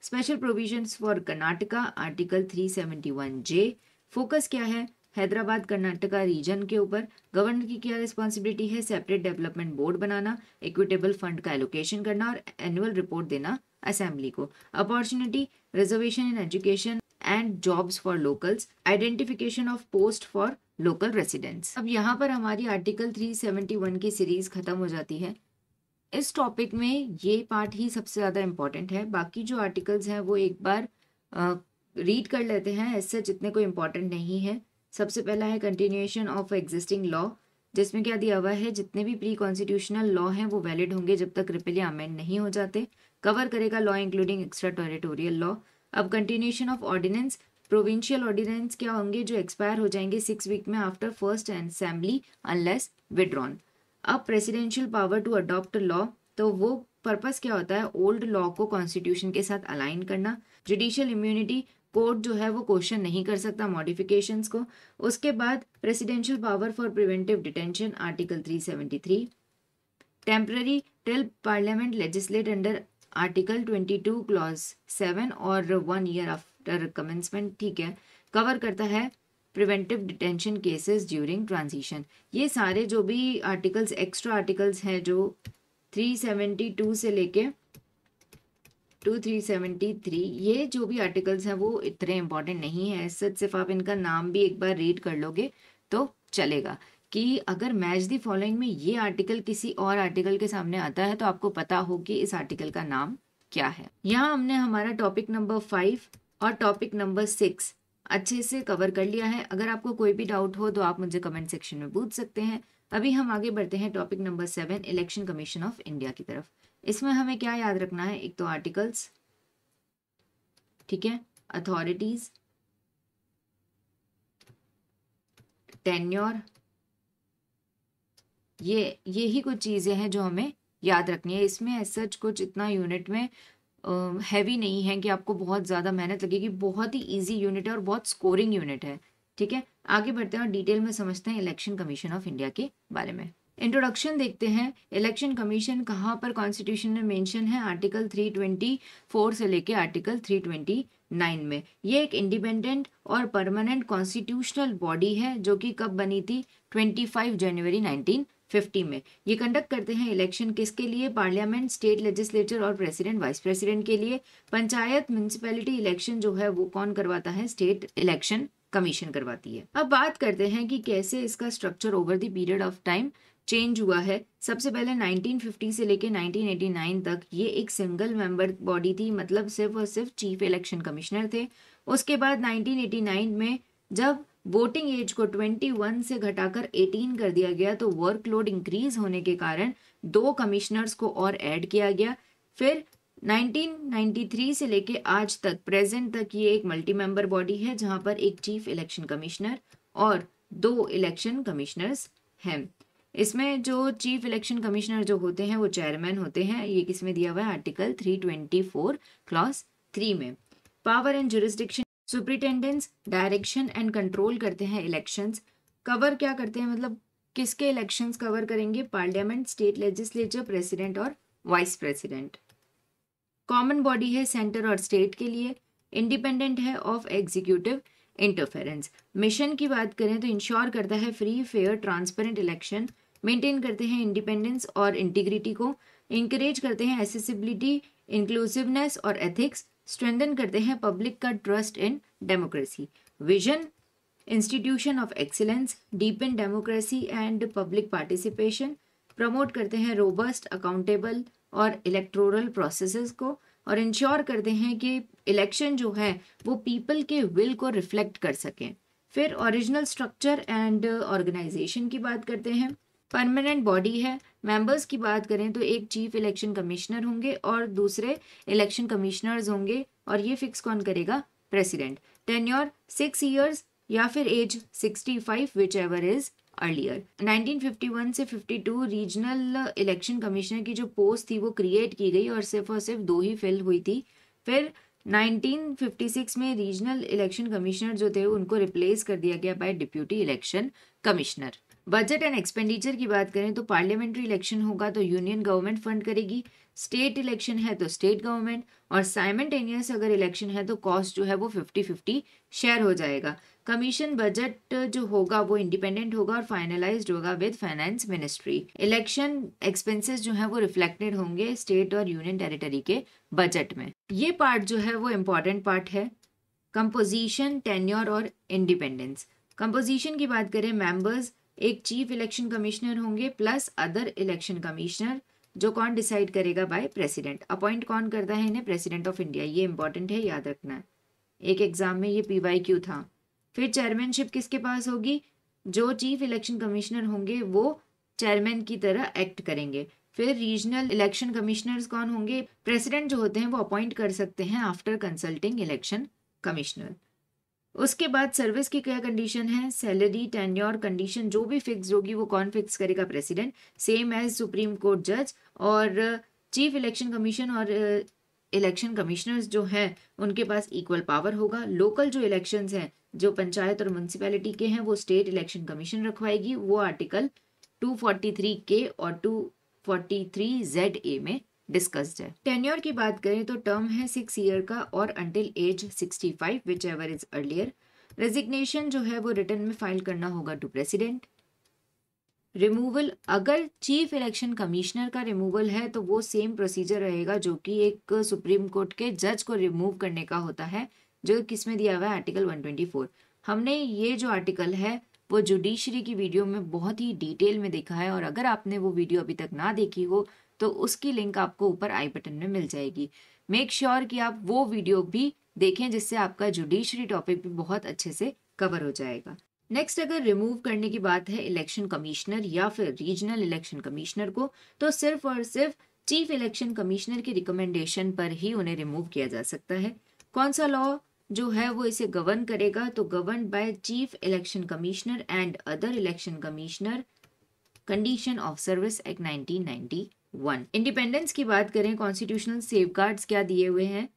special provisions for Karnataka, article 371J। Focus क्या है? हैदराबाद कर्नाटका रीजन के ऊपर। गवर्नर की क्या रिस्पॉन्सिबिलिटी है? सेपरेट डेवलपमेंट बोर्ड बनाना, इक्विटेबल फंड का एलोकेशन करना और एनुअल रिपोर्ट देना असेंबली को। Opportunity, reservation in education and jobs for locals, identification of post for local residents. अब यहाँ पर हमारी आर्टिकल 371 की सीरीज खत्म हो जाती है। इस टॉपिक में ये पार्ट ही सबसे ज़्यादा इम्पॉर्टेंट है। बाकी जो आर्टिकल्स हैं वो एक बार रीड कर लेते हैं, ऐसे जितने कोई इम्पॉर्टेंट नहीं है। सबसे पहला है कंटिन्यूएशन ऑफ एग्जिस्टिंग लॉ, जिसमें क्या दिया हुआ है, जितने भी प्री कॉन्स्टिट्यूशनल लॉ हैं वो वैलिड होंगे जब तक रिपील या अमेंड नहीं हो जाते। कवर करेगा law including extra territorial law. अब continuation of ordinance, provincial ordinance क्या होंगे जो एक्सपायर हो जाएंगे 6 वीक में after first assembly unless withdrawn. अब presidential power to adopt law, तो वो पर्पस क्या होता है? ओल्ड लॉ को कॉन्स्टिट्यूशन के साथ अलाइन करना। जुडिशियल इम्यूनिटी, कोर्ट जो है वो क्वेश्चन नहीं कर सकता मॉडिफिकेशंस को। उसके बाद presidential power for preventive detention, article 373। Temporary till parliament legislate under article 22 clause 7 और 1 ईयर आफ्टर कमेंसमेंट, ठीक है। कवर करता है preventive detention cases during transition. ये सारे जो भी आर्टिकल्स, एक्स्ट्रा आर्टिकल्स हैं जो 372 से लेके 373, ये जो भी आर्टिकल्स हैं वो इतने इंपॉर्टेंट नहीं है। सिर्फ आप इनका नाम भी एक बार रीड कर लोगे तो चलेगा कि अगर मैच द फॉलोइंग में ये आर्टिकल किसी और आर्टिकल के सामने आता है तो आपको पता हो कि इस आर्टिकल का नाम क्या है। यहाँ हमने हमारा टॉपिक नंबर 5 और टॉपिक नंबर 6 अच्छे से कवर कर लिया है। अगर आपको कोई भी डाउट हो तो आप मुझे कमेंट सेक्शन में पूछ सकते हैं। अभी हम आगे बढ़ते हैं topic number 7, election commission of India की तरफ। इसमें हमें क्या याद रखना है? एक तो आर्टिकल्स, ठीक है, अथॉरिटीज, टेन्योर, ये ही कुछ चीजें हैं जो हमें याद रखनी है। इसमें सच कुछ इतना यूनिट में हैवी नहीं है कि आपको बहुत ज़्यादा मेहनत लगेगी। बहुत ही इजी यूनिट है और बहुत स्कोरिंग यूनिट है, ठीक है। आगे बढ़ते हैं और डिटेल में समझते हैं इलेक्शन कमीशन ऑफ इंडिया के बारे में। इंट्रोडक्शन देखते हैं। इलेक्शन कमीशन कहाँ पर कॉन्स्टिट्यूशन में मेंशन है? आर्टिकल 324 से लेके आर्टिकल 329 में। ये एक इंडिपेंडेंट और परमानेंट कॉन्स्टिट्यूशनल बॉडी है जो कि कब बनी थी? 25 जनवरी 1950 में। ये कंडक्ट करते हैं इलेक्शन किसके लिए? पार्लियामेंट, स्टेट लेजिस्लेचर और प्रेसिडेंट वाइस प्रेसिडेंट के लिए। पंचायत म्यूनिसिपैलिटी इलेक्शन जो है वो कौन करवाता है? स्टेट इलेक्शन कमीशन करवाती है। अब बात करते हैं कि कैसे इसका structure over the period of time change हुआ है। सबसे पहले 1950 से लेके 1989 तक ये एक सिंगल मेंबर बॉडी थी, मतलब सिर्फ और सिर्फ चीफ इलेक्शन कमिश्नर थे। उसके बाद 1989 में जब वोटिंग एज को 21 से घटाकर 18 कर दिया गया तो वर्कलोड इंक्रीज होने के कारण 2 कमिश्नर्स को और ऐड किया गया। फिर 1993 से लेके आज तक प्रेजेंट तक ये एक मल्टी मेंबर बॉडी है जहां पर एक चीफ इलेक्शन कमिश्नर और 2 इलेक्शन कमिश्नर्स हैं। इसमें जो चीफ इलेक्शन कमिश्नर जो होते हैं वो चेयरमैन होते हैं। ये किसमें दिया हुआ है? आर्टिकल 324 क्लॉज 3 में। Power and jurisdiction, superintendence, direction and control करते हैं इलेक्शंस। कवर क्या करते हैं, मतलब किसके इलेक्शंस कवर करेंगे? पार्लियामेंट, स्टेट लेजिस्लेचर, प्रेसिडेंट और वाइस प्रेसिडेंट। कॉमन बॉडी है सेंटर और स्टेट के लिए। इंडिपेंडेंट है ऑफ एग्जीक्यूटिव इंटरफेरेंस। मिशन की बात करें तो इंश्योर करता है free, fair, transparent election. Maintain करते हैं इंडिपेंडेंस और इंटीग्रिटी को। इंकरेज करते हैं एसेसिबिलिटी, इंक्लूसिवनेस और एथिक्स। स्ट्रेंथन करते हैं पब्लिक का trust in democracy. Vision, institution of excellence, deepen democracy and public participation. Promote करते हैं रोबस्ट, अकाउंटेबल और इलेक्टोरल प्रोसेसेस को। और इंश्योर करते हैं कि इलेक्शन जो है वो पीपल के विल को रिफ्लेक्ट कर सकें। फिर ओरिजिनल स्ट्रक्चर एंड ऑर्गेनाइजेशन की बात करते हैं। परमानेंट बॉडी है। मेंबर्स की बात करें तो एक चीफ इलेक्शन कमिश्नर होंगे और दूसरे इलेक्शन कमिश्नर्स होंगे, और ये फिक्स कौन करेगा? प्रेसिडेंट। टेन्योर 6 इयर्स या फिर age 65, whichever is earlier. 1951 से 52 रीजनल इलेक्शन कमिश्नर की जो पोस्ट थी वो क्रिएट की गई और सिर्फ 2 ही फिल हुई थी। फिर 1956 में रीजनल इलेक्शन कमिश्नर जो थे उनको रिप्लेस कर दिया गया by deputy election commissioner. Budget and expenditure की बात करें तो पार्लियामेंट्री इलेक्शन होगा तो यूनियन गवर्नमेंट फंड करेगी, स्टेट इलेक्शन है तो स्टेट गवर्नमेंट, और साइमल्टेनियस अगर इलेक्शन है तो कॉस्ट जो है वो 50-50 शेयर हो जाएगा। कमीशन बजट जो होगा वो इंडिपेंडेंट होगा और फाइनलाइज्ड होगा with finance ministry. Election expenses जो है वो रिफ्लेक्टेड होंगे स्टेट और यूनियन टेरिटरी के बजट में। ये पार्ट जो है वो इम्पॉर्टेंट पार्ट है, कंपोजिशन, टेन्योर और इंडिपेंडेंस। कंपोजिशन की बात करें, मेंबर्स एक चीफ इलेक्शन कमिश्नर होंगे प्लस अदर इलेक्शन कमिश्नर, जो कौन डिसाइड करेगा? By president. अपॉइंट कौन करता है इन्हें? President of India. ये इंपॉर्टेंट है, याद रखना है, एक एग्जाम में ये PYQ था। फिर चेयरमैनशिप किसके पास होगी? जो चीफ इलेक्शन कमिश्नर होंगे वो चेयरमैन की तरह एक्ट करेंगे। फिर रीजनल इलेक्शन कमिश्नर्स कौन होंगे? प्रेसिडेंट जो होते हैं वो अपॉइंट कर सकते हैं आफ्टर कंसल्टिंग इलेक्शन कमिश्नर। उसके बाद सर्विस की क्या कंडीशन है? सैलरी, टेन्योर कंडीशन जो भी फिक्स होगी वो कौन फिक्स करेगा? President, same as supreme court जज। और चीफ इलेक्शन कमीशन और इलेक्शन कमिश्नर्स जो हैं उनके पास इक्वल पावर होगा। लोकल जो इलेक्शंस हैं, जो पंचायत और म्यूनसिपैलिटी के हैं, वो स्टेट इलेक्शन कमीशन रखवाएगी। वो आर्टिकल 243 और 243ZA में डिस्कस्ड है। टेन्योर की बात करें तो टर्म है 6 ईयर का और until age 65, whichever is earlier. Resignation जो है वो रिटर्न में फाइल करना होगा टू प्रेसिडेंट। रिमूवल, अगर चीफ इलेक्शन कमिश्नर का रिमूवल है तो वो सेम प्रोसीजर रहेगा जो कि एक सुप्रीम कोर्ट के जज को रिमूव करने का होता है, जो किसमें दिया हुआ है? आर्टिकल 124। हमने ये जो आर्टिकल है वो जुडिशरी की वीडियो में बहुत ही डिटेल में देखा है, और अगर आपने वो वीडियो अभी तक ना देखी हो तो उसकी लिंक आपको ऊपर आई बटन में मिल जाएगी। मेक श्योर कि आप वो वीडियो भी देखें जिससे आपका जुडिशरी टॉपिक भी बहुत अच्छे से कवर हो जाएगा। नेक्स्ट, अगर रिमूव करने की बात है इलेक्शन कमिश्नर या फिर रीजनल इलेक्शन कमिश्नर को, तो सिर्फ और सिर्फ चीफ इलेक्शन कमिश्नर की रिकमेंडेशन पर ही उन्हें रिमूव किया जा सकता है। कौन सा लॉ जो है वो इसे गवर्न करेगा? तो govern by chief election commissioner and other election commissioner, condition of service act 1991। Independence की बात करें, कॉन्स्टिट्यूशनल सेफगार्ड्स क्या दिए हुए हैं?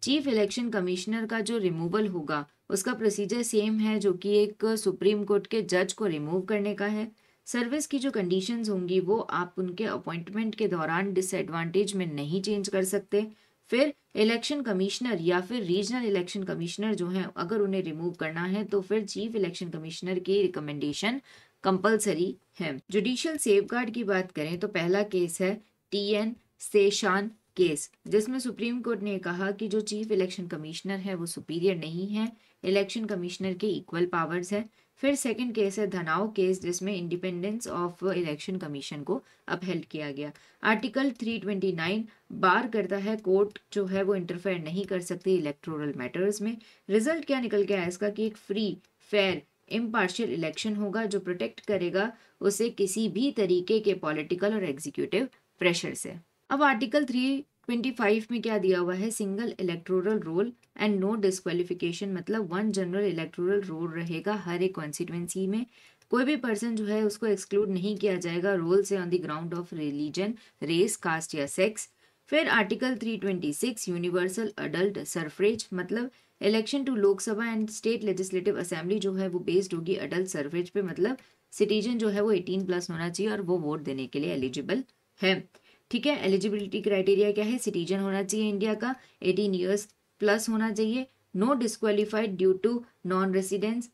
चीफ इलेक्शन कमिश्नर का जो रिमूवल होगा उसका प्रोसीजर सेम है जो कि एक सुप्रीम कोर्ट के जज को रिमूव करने का है। सर्विस की जो कंडीशंस होंगी वो आप उनके अपॉइंटमेंट के दौरान डिसएडवांटेज में नहीं चेंज कर सकते। फिर इलेक्शन कमिश्नर या फिर रीजनल इलेक्शन कमिश्नर जो हैं, अगर उन्हें रिमूव करना है तो फिर चीफ इलेक्शन कमिश्नर की रिकमेंडेशन कंपलसरी है। जुडिशियल सेफगार्ड की बात करें तो पहला केस है TN सेशान केस, जिसमें सुप्रीम कोर्ट ने कहा कि जो चीफ इलेक्शन कमिश्नर है वो सुपीरियर नहीं है, इलेक्शन कमिश्नर के इक्वल पावर्स है। फिर सेकंड केस है धनाव केस, जिसमें इंडिपेंडेंस ऑफ इलेक्शन कमीशन को अपहेल्ड किया गया। आर्टिकल 329 बार करता है कोर्ट जो है वो इंटरफेयर नहीं कर सकती इलेक्टोरल मैटर्स में। रिजल्ट क्या निकल के आया इसका? कि एक फ्री, फेयर, इम्पार्शियल इलेक्शन होगा जो प्रोटेक्ट करेगा उसे किसी भी तरीके के पॉलिटिकल और एग्जीक्यूटिव प्रेशर से। अब आर्टिकल 325 में क्या दिया हुआ है? Single electoral roll and no disqualification, मतलब 1 जनरल इलेक्टोरल रोल रहेगा हर एक कॉन्स्टिट्यूएंसी में। कोई भी पर्सन जो है उसको एक्सक्लूड नहीं किया जाएगा रोल से on the ground of religion, race, caste या सेक्स। फिर आर्टिकल 326 यूनिवर्सल अडल्ट सफरेज, मतलब election to Lok Sabha and state legislative assembly जो है वो बेस्ड होगी अडल्ट सफरेज पे, मतलब सिटीजन जो है वो 18+ होना चाहिए और वो वोट देने के लिए एलिजिबल है। ठीक है, एलिजिबिलिटी क्राइटेरिया क्या है? सिटीजन होना चाहिए इंडिया का, 18 ईयर्स प्लस होना चाहिए, no disqualified due to non residence,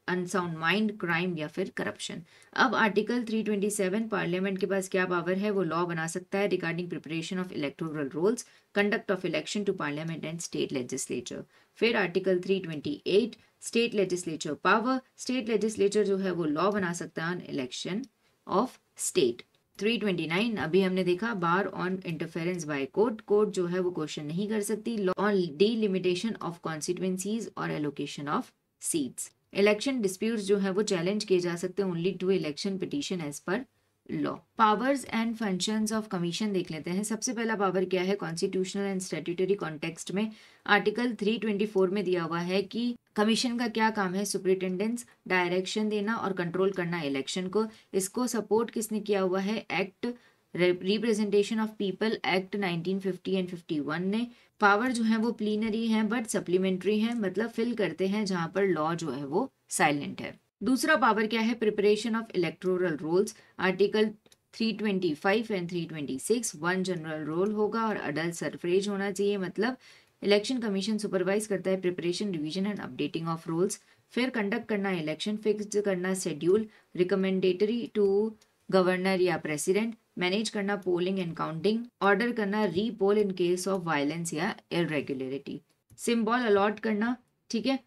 unsound mind, crime या फिर करप्शन। अब आर्टिकल 327 पार्लियामेंट के पास क्या पावर है? वो लॉ बना सकता है regarding preparation of electoral rolls, conduct of election to parliament and state legislature. फिर article 328 state legislature power, state legislature जो है वो लॉ बना सकता है ऑन इलेक्शन ऑफ स्टेट। 329 अभी हमने देखा bar on interference by court, court जो है वो क्वेश्चन नहीं कर सकती। Law on delimitation of constituencies और allocation of seats. Election disputes जो है वो चैलेंज किए जा सकते हैं only to election petition as per law. Powers and functions of commission देख लेते हैं। सबसे पहला पावर क्या है कॉन्स्टिट्यूशनल एंड स्टैट्यूटरी कॉन्टेक्स्ट में, आर्टिकल 324 में दिया हुआ है कि कमीशन का क्या काम है, सुपरिटेंडेंस, डायरेक्शन देना और कंट्रोल करना इलेक्शन को। इसको सपोर्ट किसने किया हुआ है, act representation of people act 1950 and 51 ने। पावर जो है वो प्लीनरी है बट सप्लीमेंट्री है, मतलब फिल करते हैं जहां पर लॉ जो है वो साइलेंट है। दूसरा पावर क्या है, preparation of electoral rolls, article 325 and 326। One general roll होगा और अडल्ट सरफरेज होना चाहिए, मतलब इलेक्शन कमीशन सुपरवाइज करता है preparation, revision and updating of rules. फिर कंडक्ट करना इलेक्शन, फिक्स करना शेड्यूल, रिकमेंडेटरी टू गवर्नर या प्रेसिडेंट, मैनेज करना पोलिंग एंड काउंटिंग, ऑर्डर करना repoll in case of violence या इरेगुलरिटी, सिंबल अलॉट करना, ठीक है,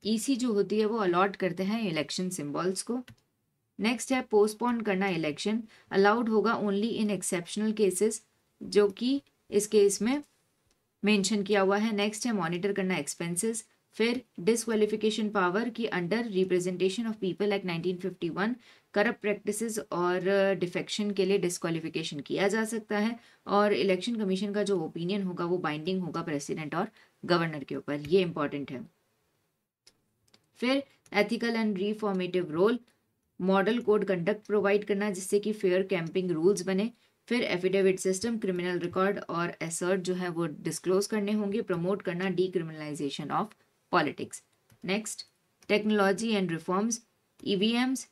ईसी जो होती है वो अलॉट करते हैं इलेक्शन सिंबल्स को। नेक्स्ट है पोस्टपोन करना इलेक्शन, अलाउड होगा ओनली इन एक्सेप्शनल केसेस, जो कि इस केस में मेंशन किया हुआ है। नेक्स्ट है मॉनिटर करना एक्सपेंसेस। फिर डिसक्वालिफिकेशन पावर की under representation of people act 1951 corrupt practices और डिफेक्शन के लिए डिसक्वालिफिकेशन किया जा सकता है, और इलेक्शन कमीशन का जो ओपिनियन होगा वो बाइंडिंग होगा प्रेसिडेंट और गवर्नर के ऊपर, ये इंपॉर्टेंट है। फिर ethical and reformative role, model code conduct provide करना जिससे कि फेयर कैंपिंग रूल्स बने। फिर एफिडेविट सिस्टम, क्रिमिनल रिकॉर्ड और एसर्ट जो है वो डिस्क्लोज करने होंगे, प्रमोट करना decriminalisation of politics. Next technology and reforms, EVMs,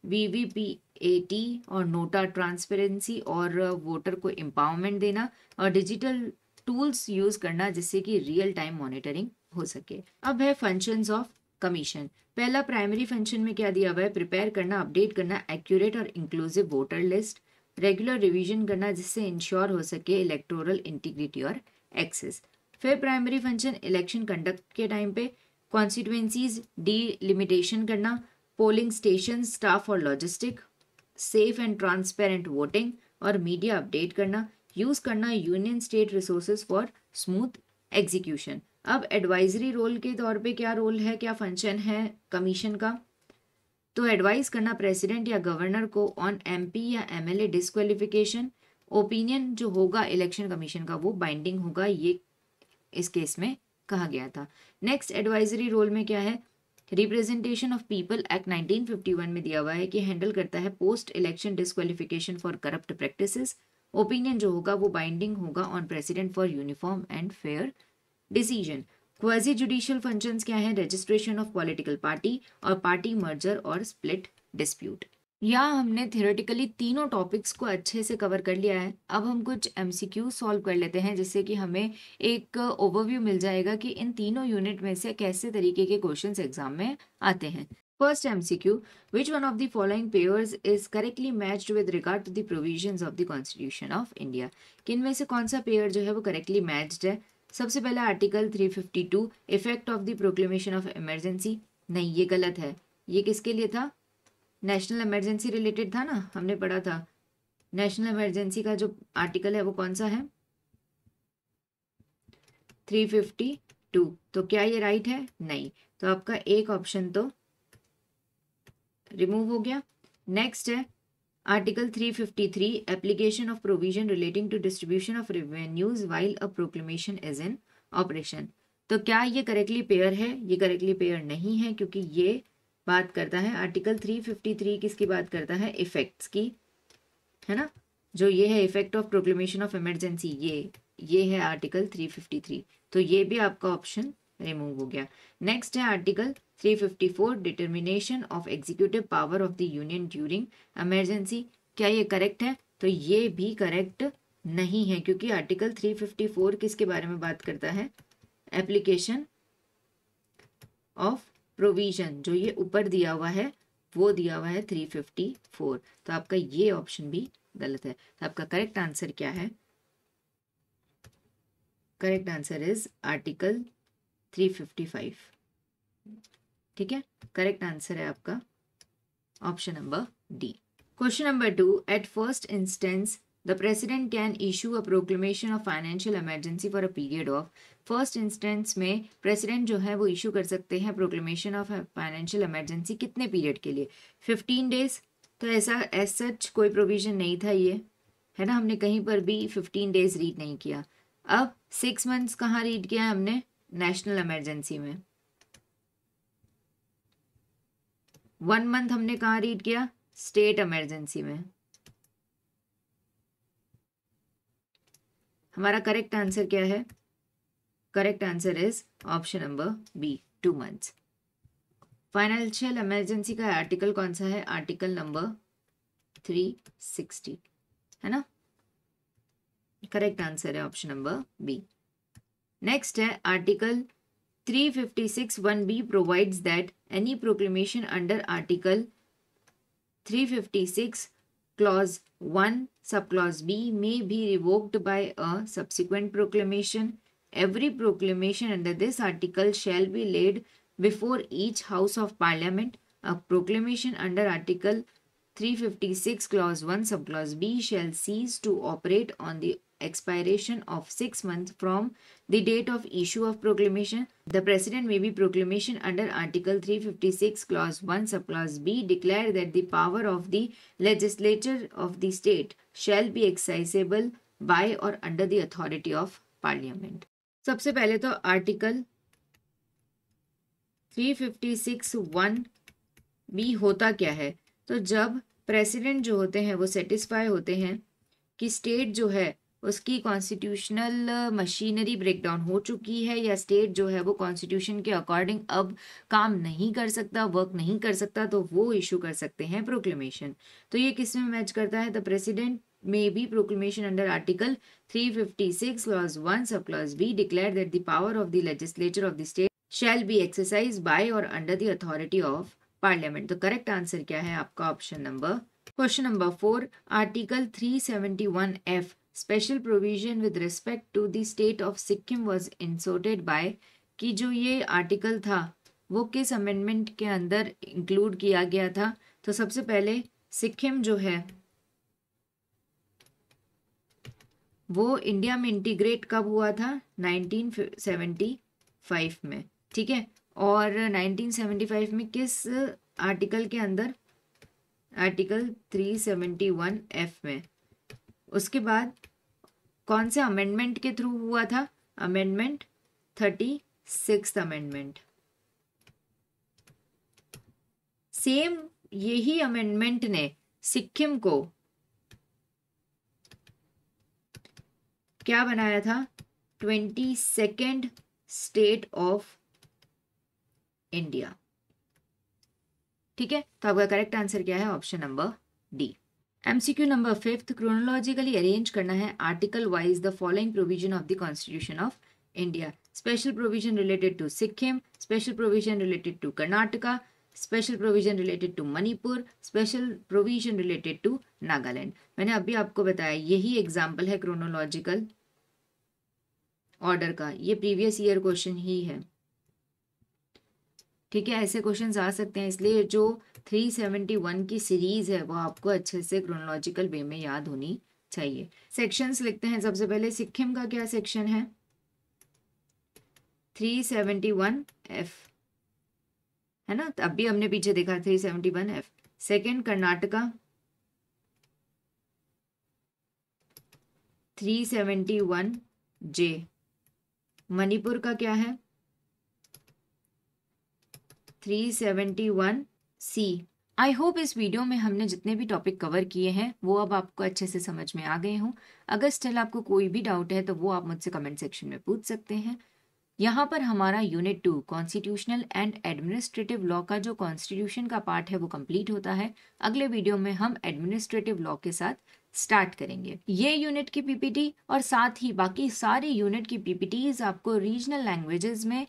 VVPAT और नोटा ट्रांसपेरेंसी और वोटर को एम्पावरमेंट देना और डिजिटल टूल्स यूज करना जिससे कि रियल टाइम मॉनिटरिंग हो सके। अब है फंक्शंस ऑफ कमीशन। पहला प्राइमरी फंक्शन में क्या दिया हुआ है, प्रिपेयर करना, अपडेट करना एक्यूरेट और inclusive voter list, regular revision करना जिससे इंश्योर हो सके इलेक्टोरल इंटीग्रिटी और एक्सेस। फिर प्राइमरी फंक्शन इलेक्शन कंडक्ट के टाइम पे कॉन्स्टिट्यूएंसीज डिलिमिटेशन करना, पोलिंग स्टेशन स्टाफ और logistic, safe and transparent voting और मीडिया अपडेट करना, यूज करना union state resources for smooth execution. अब एडवाइजरी रोल के तौर पे क्या रोल है, क्या फंक्शन है कमीशन का, तो एडवाइस करना प्रेसिडेंट या गवर्नर को ऑन एमपी या एमएलए डिस्क्वालिफिकेशन। ओपिनियन जो होगा इलेक्शन कमीशन का वो बाइंडिंग होगा, ये इस केस में कहा गया था। नेक्स्ट एडवाइजरी रोल में क्या है, रिप्रेजेंटेशन ऑफ पीपल एक्ट 1951 में दिया हुआ है कि हैंडल करता है post election disqualification for corrupt practices. Opinion जो होगा वो बाइंडिंग होगा on president for uniform and fair decision. Quasi judicial functions क्या है, रजिस्ट्रेशन ऑफ पॉलिटिकल पार्टी और पार्टी मर्जर और स्प्लिट डिस्प्यूट। यहाँ हमने थियोरेटिकली तीनों टॉपिक्स को अच्छे से कवर कर लिया है। अब हम कुछ एमसीक्यू सॉल्व कर लेते हैं जिससे कि हमें एक ओवरव्यू मिल जाएगा कि इन तीनों यूनिट में से कैसे तरीके के क्वेश्चंस एग्जाम में आते हैं। First MCQ, which one of the following pairs is correctly matched with regard to the provisions of the constitution of India. किन में से कौन सा पेयर जो है वो करेक्टली मैच्ड है। सबसे पहला article 352, effect of the proclamation of emergency. नहीं, ये गलत है। ये किसके लिए था, नेशनल इमरजेंसी रिलेटेड था ना, हमने पढ़ा था। नेशनल इमरजेंसी का जो आर्टिकल है वो कौन सा है, 352। तो क्या ये राइट है, नहीं, तो आपका एक ऑप्शन तो रिमूव हो गया। नेक्स्ट है article 353, application of provision relating to distribution of revenues while a proclamation is in operation. तो क्या ये करेक्टली पेयर है, ये करेक्टली पेयर नहीं है क्योंकि ये बात करता है, आर्टिकल 353 किसकी बात करता है, इफेक्ट्स की, है ना, जो ये है effect of proclamation of emergency, ये है आर्टिकल 353, तो ये भी आपका ऑप्शन रिमूव हो गया। नेक्स्ट है article 354, determination of executive power of the union during emergency. क्या ये करेक्ट है, तो ये भी करेक्ट नहीं है क्योंकि आर्टिकल 354 किसके बारे में बात करता है, एप्लीकेशन ऑफ प्रोविजन, जो ये ऊपर दिया हुआ है वो दिया हुआ है 354, तो आपका ये ऑप्शन भी गलत है। तो आपका करेक्ट आंसर क्या है, करेक्ट आंसर इज आर्टिकल 355, ठीक है, करेक्ट आंसर है आपका option number D. Question number 2, at first instance the president can issue a proclamation of financial emergency for a period of. First instance में president जो है वो इशू कर सकते हैं प्रोक्लेमेशन ऑफ फाइनेंशियल इमरजेंसी कितने पीरियड के लिए, 15 डेज, तो ऐसा एज सच कोई प्रोविजन नहीं था ये, है ना। हमने कहीं पर भी 15 डेज रीड नहीं किया। अब 6 मंथ्स कहाँ रीड किया है हमने? नेशनल इमरजेंसी में। 1 मंथ हमने कहाँ रीड किया? स्टेट इमरजेंसी में। हमारा करेक्ट आंसर क्या है? Correct answer is option number B, 2 months. Financial emergency का आर्टिकल कौन सा है? आर्टिकल नंबर 360, है ना। करेक्ट आंसर है ऑप्शन नंबर बी। नेक्स्ट है article 356(1)(b provides that any proclamation under Article 356 clause 1 subclause b may be revoked by a subsequent proclamation. Every proclamation under this article shall be laid before each House of Parliament. A proclamation under Article 356 clause 1 subclause b shall cease to operate on the expiration of 6 months from the date of issue of proclamation. The President may be proclamation under Article 356 clause 1 subclause b declare that the power of the legislature of the state shall be exercisable by or under the authority of Parliament. सबसे पहले तो article 356(1)(b होता क्या है? तो जब president जो होते हैं वो सेटिस्फाई होते हैं कि स्टेट जो है उसकी कॉन्स्टिट्यूशनल मशीनरी ब्रेकडाउन हो चुकी है, या स्टेट जो है वो कॉन्स्टिट्यूशन के अकॉर्डिंग अब काम नहीं कर सकता, वर्क नहीं कर सकता, तो वो इशू कर सकते हैं प्रोक्लेमेशन। तो ये किस में मैच करता है? The president may be proclamation under Article 356 clause 1 subclause b declare that the power of the legislature of the state shall be exercised by or under the authority of Parliament. तो correct answer क्या है आपका? Option number. Question number 4, article 371(f) special provision with respect to the state of Sikkim was inserted by, कि जो ये article था वो किस अमेंडमेंट के अंदर इंक्लूड किया गया था? तो सबसे पहले सिक्किम जो है वो इंडिया में इंटीग्रेट कब हुआ था? 1975 में, ठीक है। और 1975 में किस आर्टिकल के अंदर? आर्टिकल 371(f) में। उसके बाद कौन से अमेंडमेंट के थ्रू हुआ था? Amendment 36th amendment. सेम यही अमेंडमेंट ने सिक्किम को क्या बनाया था? 22nd स्टेट ऑफ इंडिया, ठीक है। तो आपका करेक्ट आंसर क्या है? Option number D. MCQ number 5, chronologically arrange करना है article wise the following provision of the constitution of India. Special provision related to Sikkim, special provision related to Karnataka, special provision related to Manipur, special provision related to Nagaland. मैंने अभी आपको बताया यही example है chronological order का, ये प्रीवियस ईयर क्वेश्चन ही है, ठीक है। ऐसे क्वेश्चंस आ सकते हैं, इसलिए जो 371 की सीरीज है वो आपको अच्छे से क्रोनोलॉजिकल वे में याद होनी चाहिए। सेक्शंस लिखते हैं। सबसे पहले सिक्किम का क्या सेक्शन है? 371(f), है ना। तो अभी हमने पीछे देखा 371(f). Second Karnataka 371(j). Manipur का क्या है? 371(c). आई होप इस वीडियो में हमने जितने भी टॉपिक कवर किए हैं वो अब आपको अच्छे से समझ में आ गए हों। अगर स्टिल आपको कोई भी डाउट है तो वो आप मुझसे कमेंट सेक्शन में पूछ सकते हैं। यहाँ पर हमारा unit 2 constitutional and administrative law का जो कॉन्स्टिट्यूशन का पार्ट है वो कंप्लीट होता है। अगले वीडियो में हम एडमिनिस्ट्रेटिव लॉ के साथ स्टार्ट करेंगे। ये यूनिट की पीपीटी और साथ ही बाकी सारे यूनिट की पीपीटीज आपको रीजनल लैंग्वेजेस में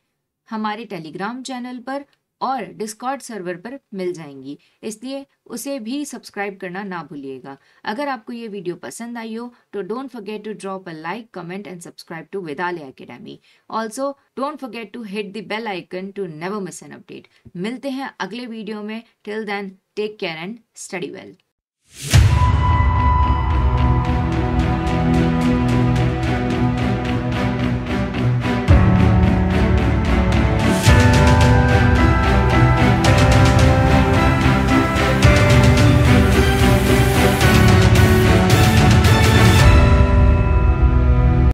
हमारे टेलीग्राम चैनल पर और डिस्कॉर्ड सर्वर पर मिल जाएंगी, इसलिए उसे भी सब्सक्राइब करना ना भूलिएगा। अगर आपको ये वीडियो पसंद आई हो तो don't forget to drop a like, comment and subscribe to Vedalaya academy. Also don't forget to hit the bell icon to never miss an update. मिलते हैं अगले वीडियो में। Till then take care and study well.